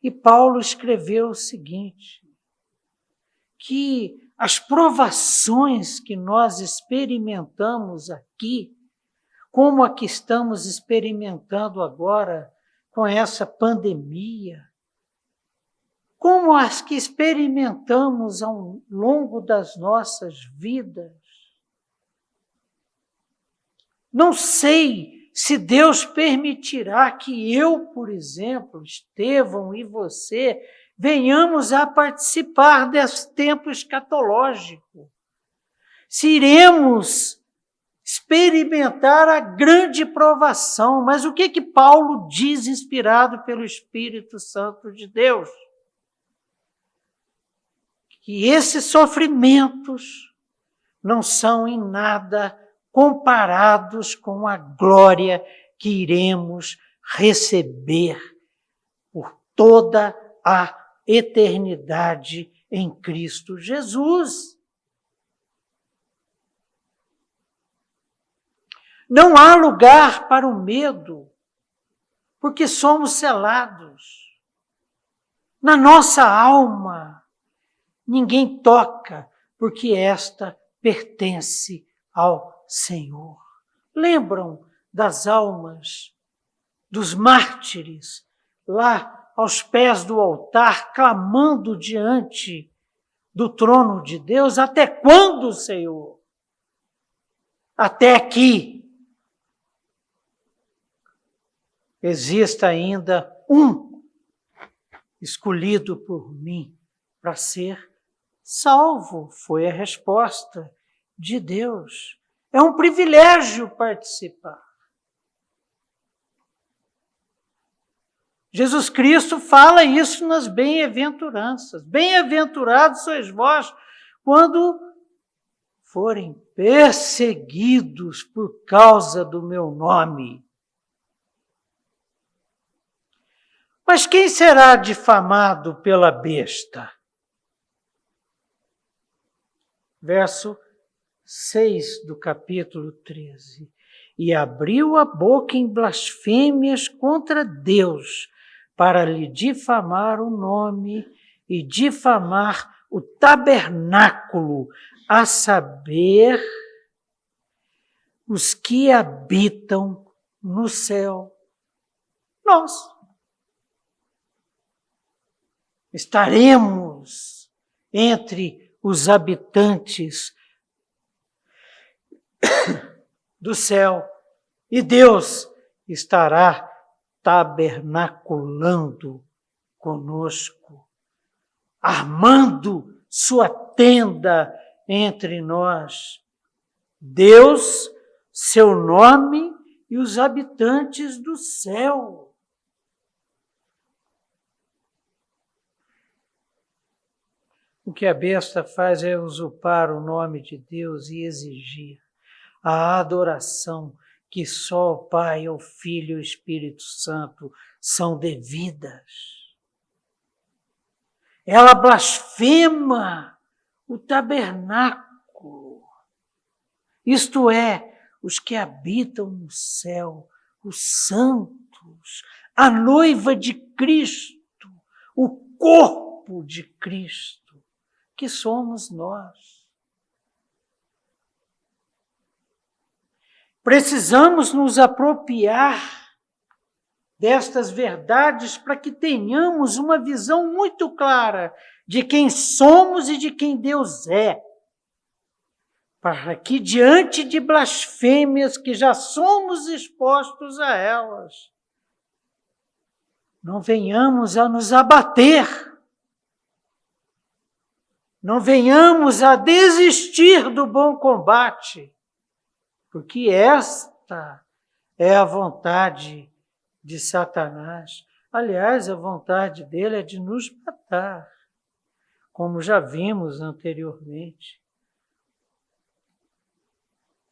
E Paulo escreveu o seguinte, que as provações que nós experimentamos aqui, como a que estamos experimentando agora com essa pandemia, como as que experimentamos ao longo das nossas vidas, não sei se Deus permitirá que eu, por exemplo, Estevão e você, venhamos a participar desse tempo escatológico. Se iremos experimentar a grande provação. Mas o que Paulo diz, inspirado pelo Espírito Santo de Deus? Que esses sofrimentos não são em nada comparados com a glória que iremos receber por toda a eternidade em Cristo Jesus. Não há lugar para o medo, porque somos selados. Na nossa alma, ninguém toca, porque esta pertence ao Senhor. Lembram das almas dos mártires lá aos pés do altar, clamando diante do trono de Deus? Até quando, Senhor? Até que exista ainda um escolhido por mim para ser salvo, foi a resposta de Deus. É um privilégio participar. Jesus Cristo fala isso nas bem-aventuranças. Bem-aventurados sois vós quando forem perseguidos por causa do meu nome. Mas quem será difamado pela besta? Verso 6 do capítulo 13. E abriu a boca em blasfêmias contra Deus, para lhe difamar o nome e difamar o tabernáculo, a saber, os que habitam no céu. Nós estaremos entre os habitantes do céu, e Deus estará tabernaculando conosco, armando sua tenda entre nós. Deus, seu nome e os habitantes do céu. O que a besta faz é usurpar o nome de Deus e exigir a adoração que só o Pai, o Filho e o Espírito Santo são devidas. Ela blasfema o tabernáculo, isto é, os que habitam no céu, os santos, a noiva de Cristo, o corpo de Cristo, que somos nós. Precisamos nos apropriar destas verdades para que tenhamos uma visão muito clara de quem somos e de quem Deus é. Para que, diante de blasfêmias que já somos expostos a elas, não venhamos a nos abater, não venhamos a desistir do bom combate, porque esta é a vontade de Satanás. Aliás, a vontade dele é de nos matar, como já vimos anteriormente.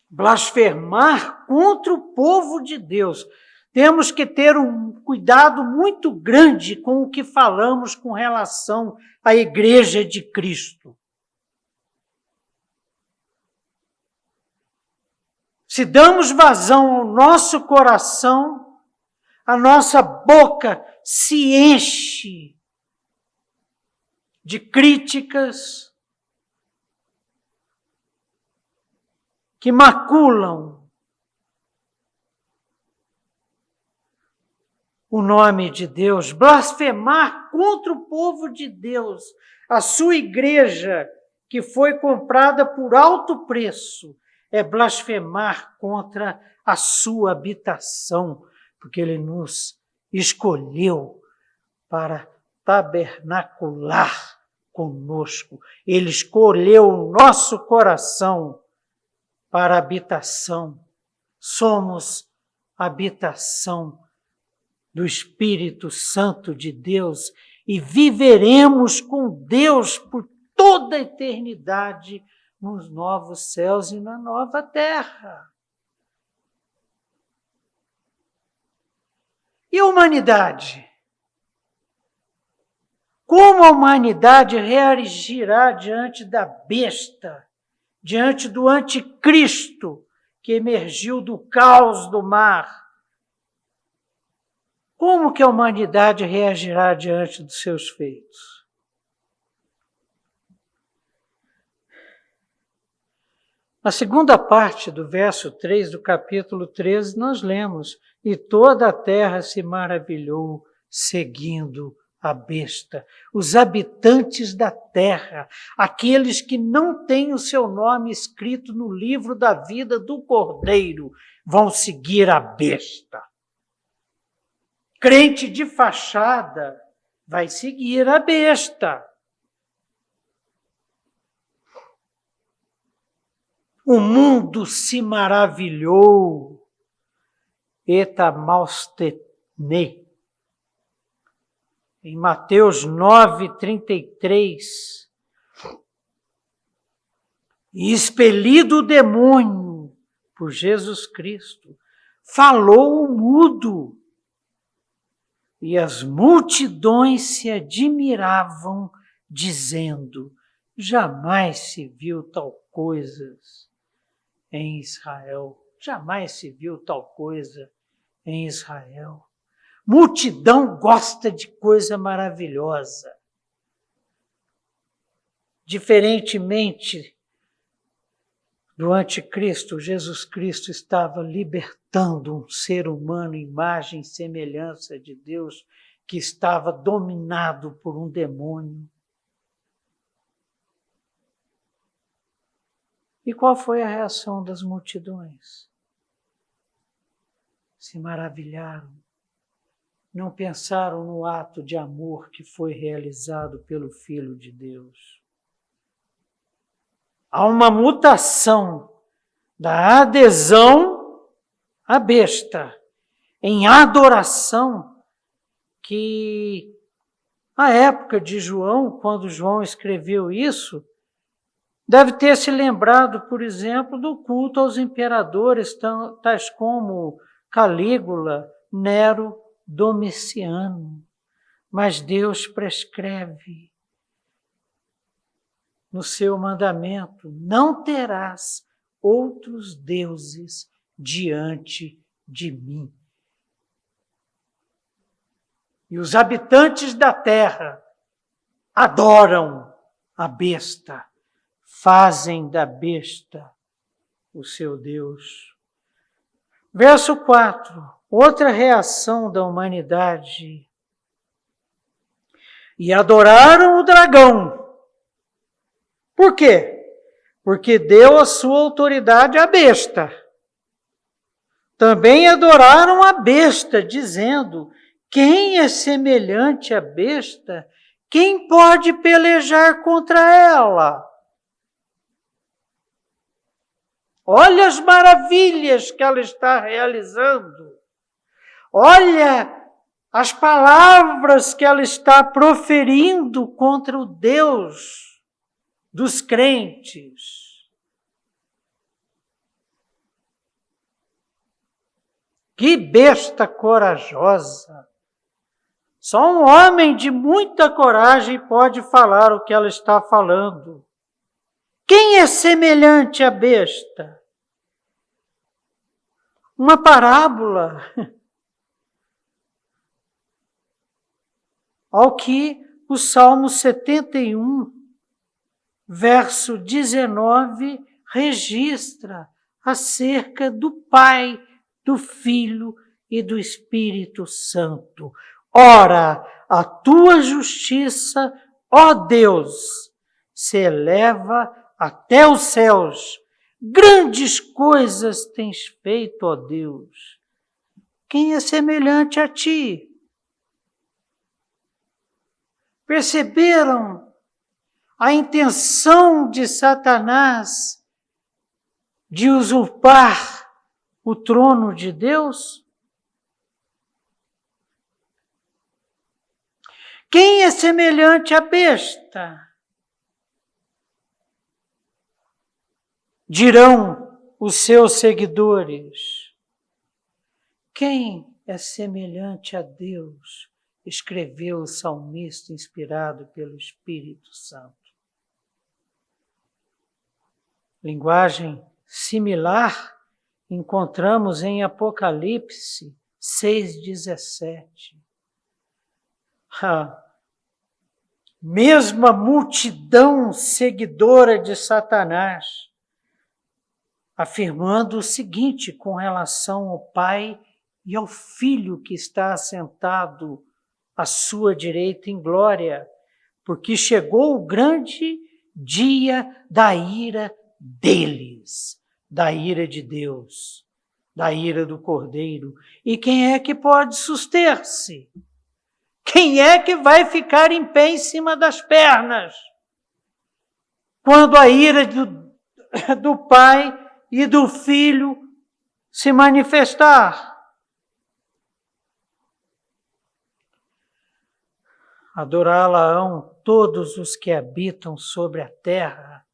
Blasfemar contra o povo de Deus. Temos que ter um cuidado muito grande com o que falamos com relação à Igreja de Cristo. Se damos vazão ao nosso coração, a nossa boca se enche de críticas que maculam o nome de Deus, blasfemar contra o povo de Deus, a sua igreja que foi comprada por alto preço, é blasfemar contra a sua habitação, porque ele nos escolheu para tabernacular conosco. Ele escolheu o nosso coração para habitação. Somos habitação do Espírito Santo de Deus e viveremos com Deus por toda a eternidade nos novos céus e na nova terra. E a humanidade? Como a humanidade reagirá diante da besta, diante do anticristo que emergiu do caos do mar? Como que a humanidade reagirá diante dos seus feitos? Na segunda parte do verso 3 do capítulo 13, nós lemos: e toda a terra se maravilhou seguindo a besta. Os habitantes da terra, aqueles que não têm o seu nome escrito no livro da vida do Cordeiro, vão seguir a besta. Crente de fachada vai seguir a besta. O mundo se maravilhou. Etamaustene. Em Mateus 9:33. E expelido o demônio por Jesus Cristo, falou o mudo. E as multidões se admiravam, dizendo: jamais se viu tal coisa em Israel. Jamais se viu tal coisa em Israel. Multidão gosta de coisa maravilhosa. Diferentemente do anticristo, Jesus Cristo estava libertando um ser humano, imagem e semelhança de Deus, que estava dominado por um demônio. E qual foi a reação das multidões? Se maravilharam. Não pensaram no ato de amor que foi realizado pelo Filho de Deus. Há uma mutação da adesão à besta em adoração que, à época de João, quando João escreveu isso, deve ter se lembrado, por exemplo, do culto aos imperadores, tais como Calígula, Nero, Domiciano. Mas Deus prescreve no seu mandamento: não terás outros deuses diante de mim. E os habitantes da terra adoram a besta, fazem da besta o seu Deus. Verso 4, outra reação da humanidade. E adoraram o dragão. Por quê? Porque deu a sua autoridade à besta. Também adoraram a besta, dizendo: quem é semelhante à besta? Quem pode pelejar contra ela? Olha as maravilhas que ela está realizando. Olha as palavras que ela está proferindo contra o Deus dos crentes. Que besta corajosa! Só um homem de muita coragem pode falar o que ela está falando. Quem é semelhante à besta? Uma parábola ao que o Salmo 71, verso 19, registra acerca do Pai, do Filho e do Espírito Santo. Ora, a tua justiça, ó Deus, se eleva até os céus. Grandes coisas tens feito, ó Deus. Quem é semelhante a ti? Perceberam a intenção de Satanás de usurpar o trono de Deus? Quem é semelhante à besta? Dirão os seus seguidores. Quem é semelhante a Deus? Escreveu o salmista inspirado pelo Espírito Santo. Linguagem similar encontramos em Apocalipse 6,17. A mesma multidão seguidora de Satanás, afirmando o seguinte com relação ao Pai e ao Filho que está assentado à sua direita em glória, porque chegou o grande dia da ira deles, da ira de Deus, da ira do Cordeiro. E quem é que pode suster-se? Quem é que vai ficar em pé em cima das pernas quando a ira do Pai e do Filho se manifestar? Adorá-la-ão todos os que habitam sobre a terra,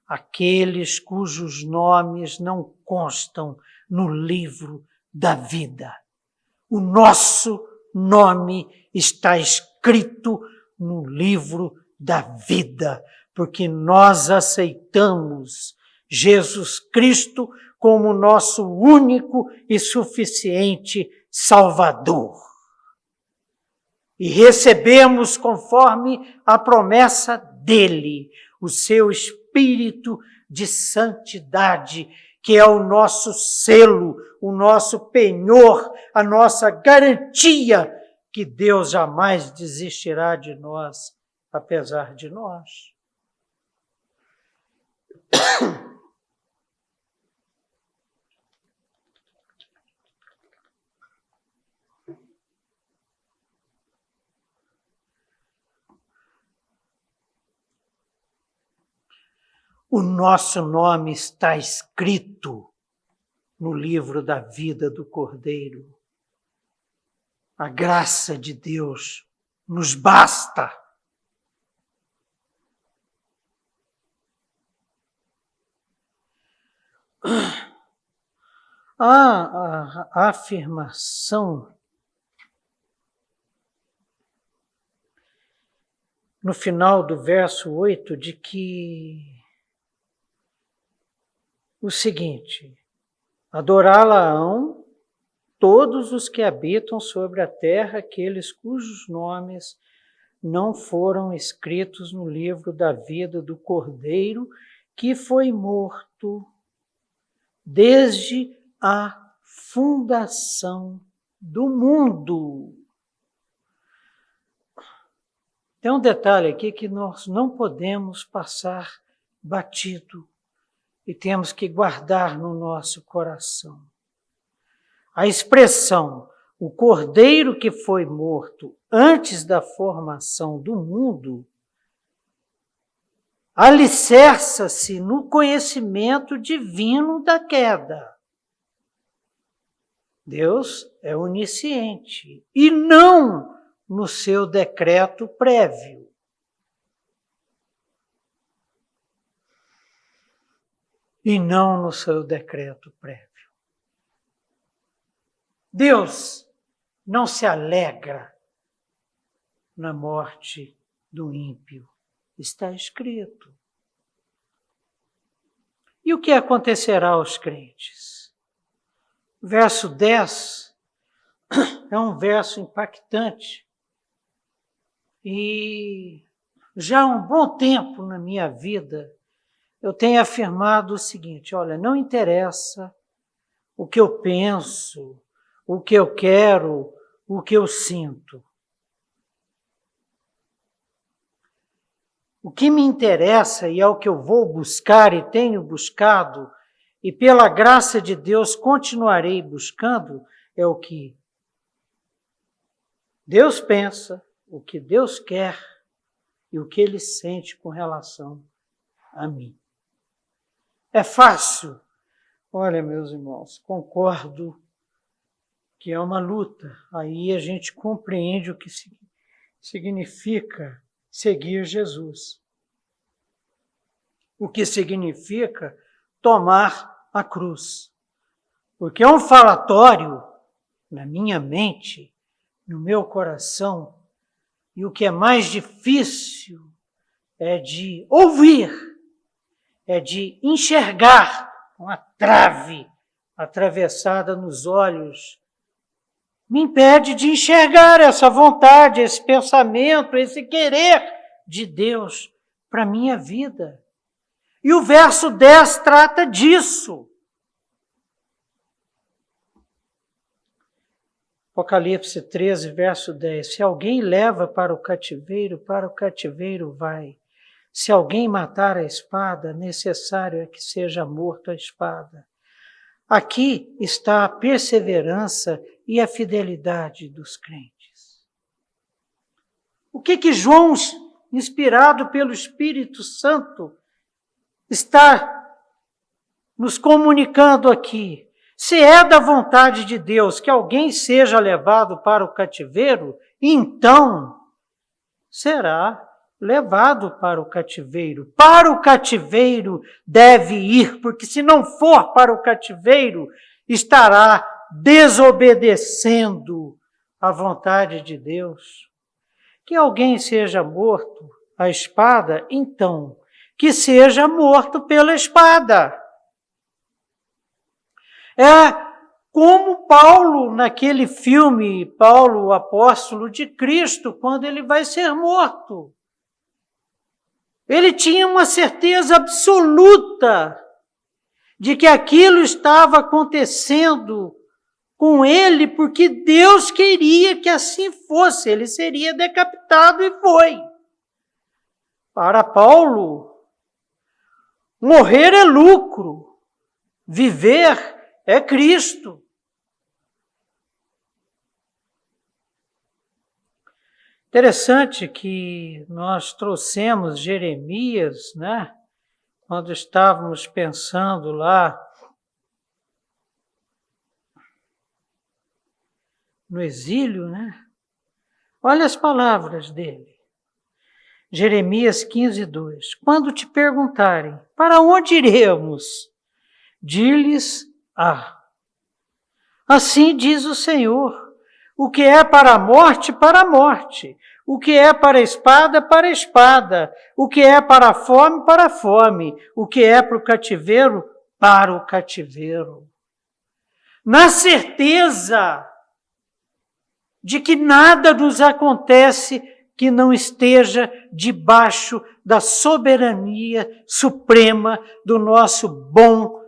aqueles cujos nomes não constam no livro da vida. O nosso nome está escrito no livro da vida, porque nós aceitamos Jesus Cristo como nosso único e suficiente Salvador. E recebemos, conforme a promessa dele, o seu Espírito de santidade, que é o nosso selo, o nosso penhor, a nossa garantia que Deus jamais desistirá de nós, apesar de nós. O nosso nome está escrito no livro da vida do Cordeiro. A graça de Deus nos basta. A afirmação no final do verso 8 de que o seguinte: adorá-la-ão todos os que habitam sobre a terra, aqueles cujos nomes não foram escritos no livro da vida do Cordeiro, que foi morto desde a fundação do mundo. Tem um detalhe aqui que nós não podemos passar batido e temos que guardar no nosso coração. A expressão, o cordeiro que foi morto antes da formação do mundo, alicerça-se no conhecimento divino da queda. Deus é onisciente e não no seu decreto prévio. E não no seu decreto prévio. Deus não se alegra na morte do ímpio. Está escrito. E o que acontecerá aos crentes? Verso 10 é um verso impactante. E já há um bom tempo na minha vida, eu tenho afirmado o seguinte: olha, não interessa o que eu penso, o que eu quero, o que eu sinto. O que me interessa e é o que eu vou buscar e tenho buscado, e pela graça de Deus continuarei buscando, é o que Deus pensa, o que Deus quer e o que Ele sente com relação a mim. É fácil? Olha, meus irmãos, concordo que é uma luta. Aí a gente compreende o que significa seguir Jesus. O que significa tomar a cruz. Porque é um falatório na minha mente, no meu coração, e o que é mais difícil é de ouvir, é de enxergar uma trave atravessada nos olhos. Me impede de enxergar essa vontade, esse pensamento, esse querer de Deus para a minha vida. E o verso 10 trata disso. Apocalipse 13, verso 10. Se alguém leva para o cativeiro vai. Se alguém matar a espada, necessário é que seja morto a espada. Aqui está a perseverança e a fidelidade dos crentes. O que João, inspirado pelo Espírito Santo, está nos comunicando aqui? Se é da vontade de Deus que alguém seja levado para o cativeiro, então será levado para o cativeiro. Para o cativeiro deve ir, porque se não for para o cativeiro, estará desobedecendo à vontade de Deus. Que alguém seja morto à espada, então, que seja morto pela espada. É como Paulo, naquele filme, Paulo, o apóstolo de Cristo, quando ele vai ser morto. Ele tinha uma certeza absoluta de que aquilo estava acontecendo com ele porque Deus queria que assim fosse. Ele seria decapitado e foi. Para Paulo, morrer é lucro, viver é Cristo. Interessante que nós trouxemos Jeremias, né? Quando estávamos pensando lá no exílio, né? Olha as palavras dele. Jeremias 15, 2. Quando te perguntarem, para onde iremos? Dir-lhes, assim diz o Senhor. O que é para a morte, para a morte. O que é para a espada, para a espada. O que é para a fome, para a fome. O que é para o cativeiro, para o cativeiro. Na certeza de que nada nos acontece que não esteja debaixo da soberania suprema do nosso bom,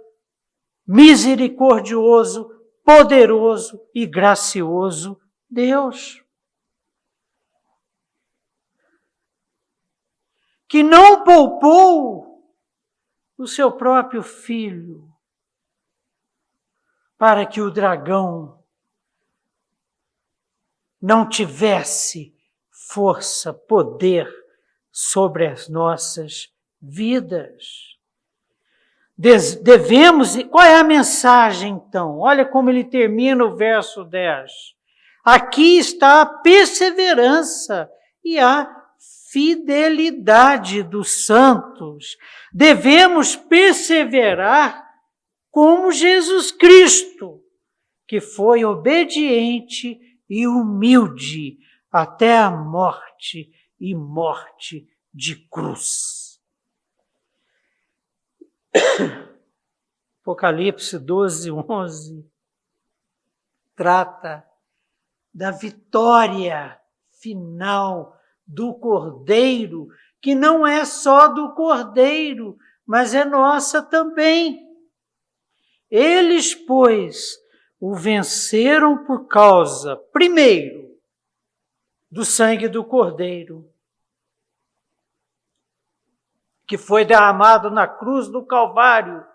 misericordioso poderoso e gracioso Deus. Que não poupou o seu próprio filho para que o dragão não tivesse força, poder sobre as nossas vidas. Devemos, qual é a mensagem então? Olha como ele termina o verso 10. Aqui está a perseverança e a fidelidade dos santos. Devemos perseverar como Jesus Cristo, que foi obediente e humilde até a morte e morte de cruz. Apocalipse 12:11 trata da vitória final do Cordeiro, que não é só do Cordeiro, mas é nossa também. Eles, pois, o venceram por causa, primeiro, do sangue do Cordeiro, que foi derramado na cruz do Calvário.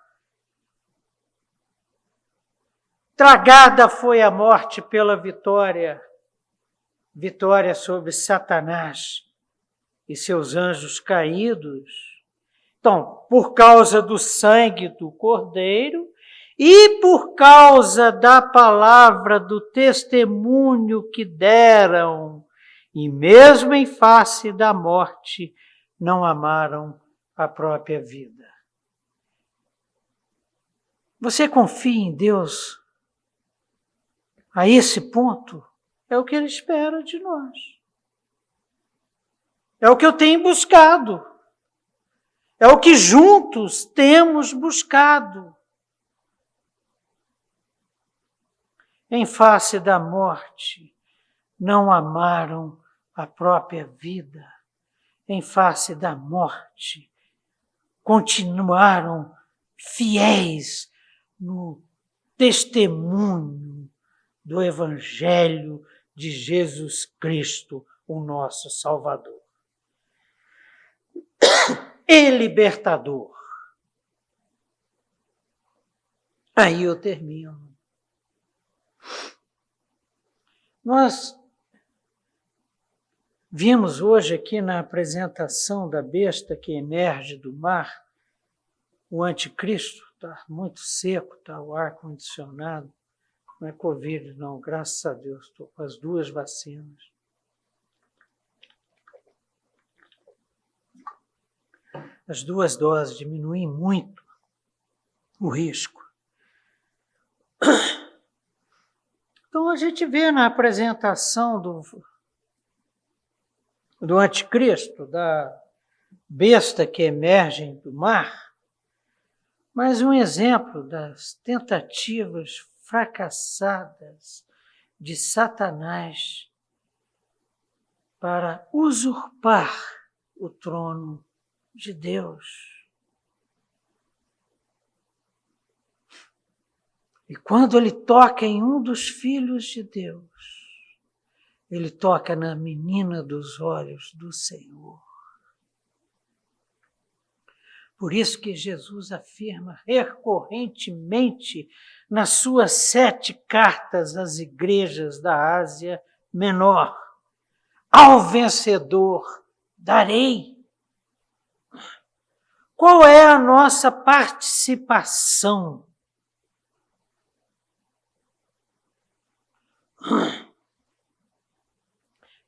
Tragada foi a morte pela vitória sobre Satanás e seus anjos caídos. Então, por causa do sangue do Cordeiro e por causa da palavra do testemunho que deram, e mesmo em face da morte, não amaram a própria vida. Você confia em Deus a esse ponto? É o que Ele espera de nós. É o que eu tenho buscado. É o que juntos temos buscado. Em face da morte, não amaram a própria vida. Em face da morte, continuaram fiéis no testemunho do Evangelho de Jesus Cristo, o nosso Salvador e libertador. Aí eu termino. Nós vimos hoje aqui na apresentação da besta que emerge do mar, o anticristo. Está muito seco, está o ar-condicionado. Não é Covid, não, graças a Deus, estou com as 2 vacinas. As 2 doses diminuem muito o risco. Então a gente vê na apresentação do anticristo, da besta que emerge do mar, mais um exemplo das tentativas fracassadas de Satanás para usurpar o trono de Deus. E quando ele toca em um dos filhos de Deus, ele toca na menina dos olhos do Senhor. Por isso que Jesus afirma recorrentemente nas suas 7 cartas às igrejas da Ásia Menor: ao vencedor darei. Qual é a nossa participação?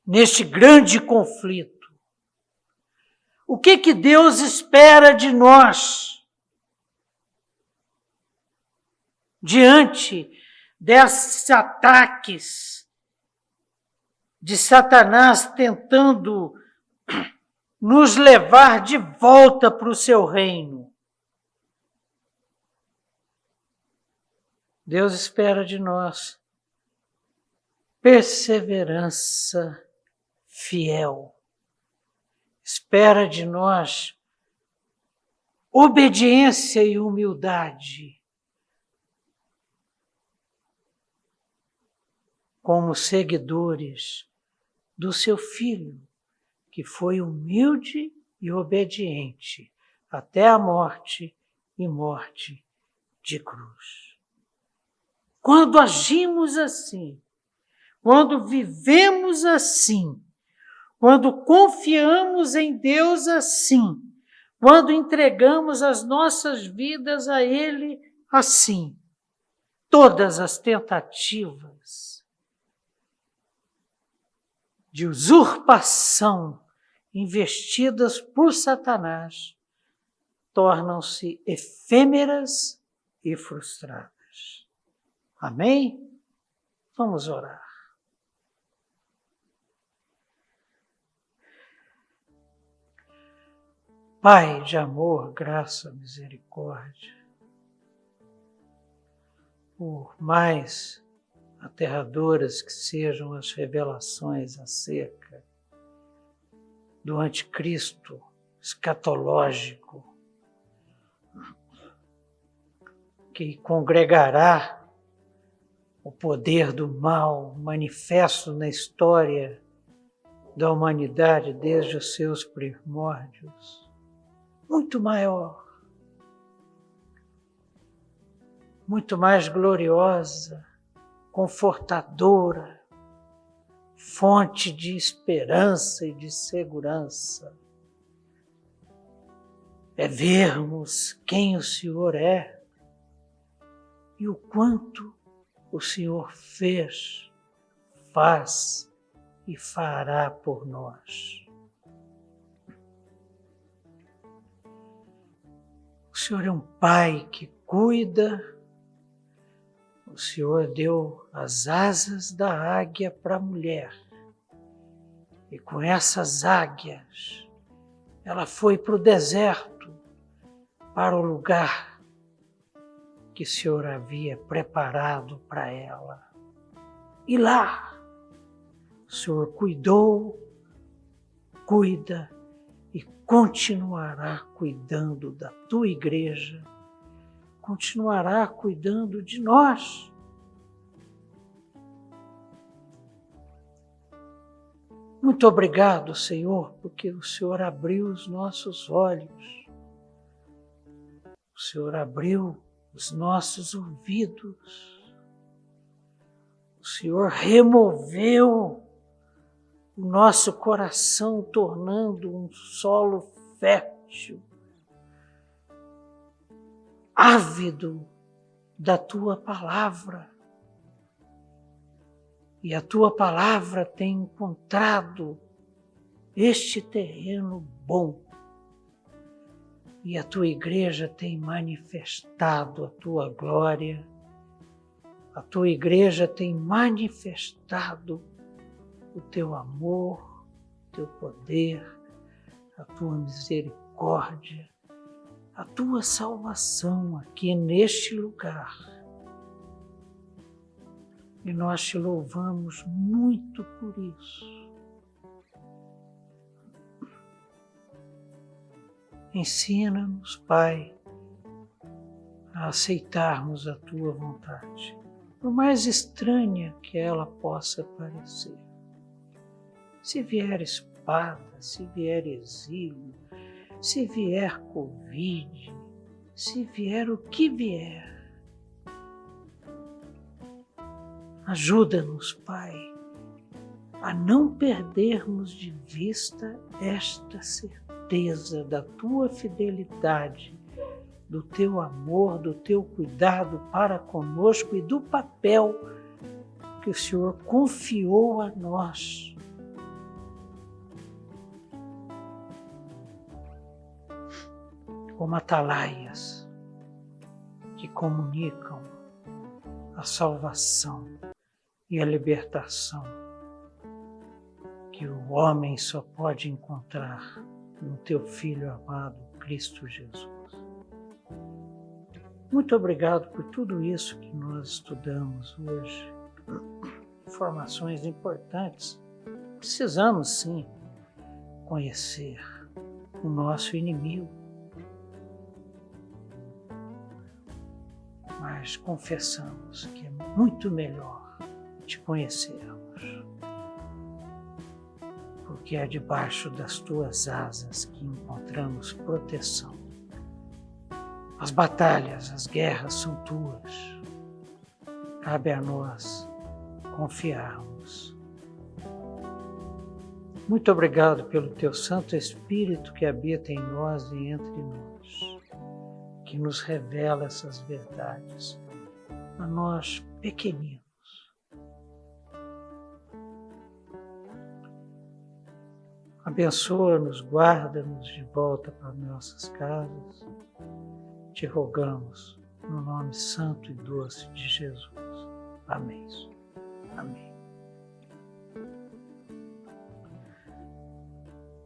Neste grande conflito? O que Deus espera de nós diante desses ataques de Satanás tentando nos levar de volta para o seu reino? Deus espera de nós perseverança fiel. Espera de nós obediência e humildade. como seguidores do seu Filho, que foi humilde e obediente até a morte e morte de cruz. Quando agimos assim, quando vivemos assim, quando confiamos em Deus assim, quando entregamos as nossas vidas a Ele assim, todas as tentativas de usurpação investidas por Satanás tornam-se efêmeras e frustradas. Amém? Vamos orar. Pai de amor, graça, misericórdia, por mais aterradoras que sejam as revelações acerca do anticristo escatológico, que congregará o poder do mal manifesto na história da humanidade desde os seus primórdios, muito maior, muito mais gloriosa, confortadora, fonte de esperança e de segurança. É vermos quem o Senhor é e o quanto o Senhor fez, faz e fará por nós. O Senhor é um Pai que cuida. O Senhor deu as asas da águia para a mulher. E com essas águias, ela foi para o deserto, para o lugar que o Senhor havia preparado para ela. E lá, o Senhor cuidou, cuida e continuará cuidando da tua igreja, continuará cuidando de nós. Muito obrigado, Senhor, porque o Senhor abriu os nossos olhos, o Senhor abriu os nossos ouvidos, o Senhor removeu o nosso coração, tornando um solo fértil, ávido da tua palavra. E a tua palavra tem encontrado este terreno bom. E a tua igreja tem manifestado a tua glória. A tua igreja tem manifestado o teu amor, o teu poder, a tua misericórdia, a tua salvação aqui neste lugar. E nós te louvamos muito por isso. Ensina-nos, Pai, a aceitarmos a tua vontade, por mais estranha que ela possa parecer. Se vier espada, se vier exílio, se vier Covid, se vier o que vier, ajuda-nos, Pai, a não perdermos de vista esta certeza da tua fidelidade, do teu amor, do teu cuidado para conosco e do papel que o Senhor confiou a nós. Como atalaias que comunicam a salvação e a libertação que o homem só pode encontrar no teu Filho amado, Cristo Jesus. Muito obrigado por tudo isso que nós estudamos hoje. Informações importantes. Precisamos, sim, conhecer o nosso inimigo. Mas confessamos que é muito melhor te conhecermos. Porque é debaixo das tuas asas que encontramos proteção. As batalhas, as guerras são tuas. Cabe a nós confiarmos. Muito obrigado pelo teu Santo Espírito que habita em nós e entre nós, que nos revela essas verdades a nós pequeninos. Abençoa-nos, guarda-nos de volta para nossas casas. Te rogamos, no nome santo e doce de Jesus. Amém. Amém.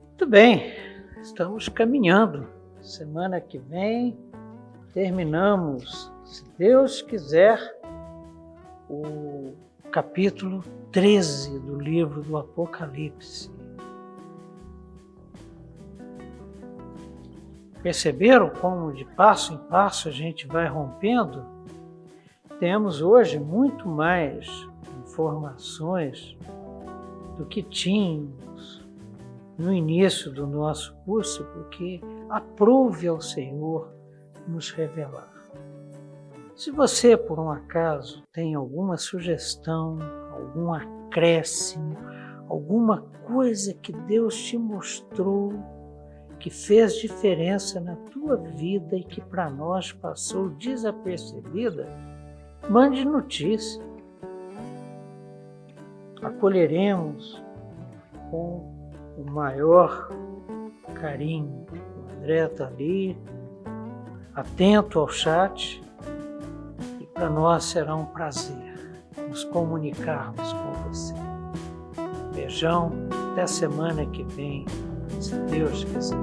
Muito bem, estamos caminhando. Semana que vem terminamos, se Deus quiser, o capítulo 13 do livro do Apocalipse. Perceberam como de passo em passo a gente vai rompendo? Temos hoje muito mais informações do que tínhamos no início do nosso curso, porque aprove ao Senhor nos revelar. Se você, por um acaso, tem alguma sugestão, algum acréscimo, alguma coisa que Deus te mostrou, que fez diferença na tua vida e que para nós passou desapercebida, mande notícia. Acolheremos com o maior carinho. O André está ali, atento ao chat, e para nós será um prazer nos comunicarmos com você. Beijão, até semana que vem, se Deus quiser.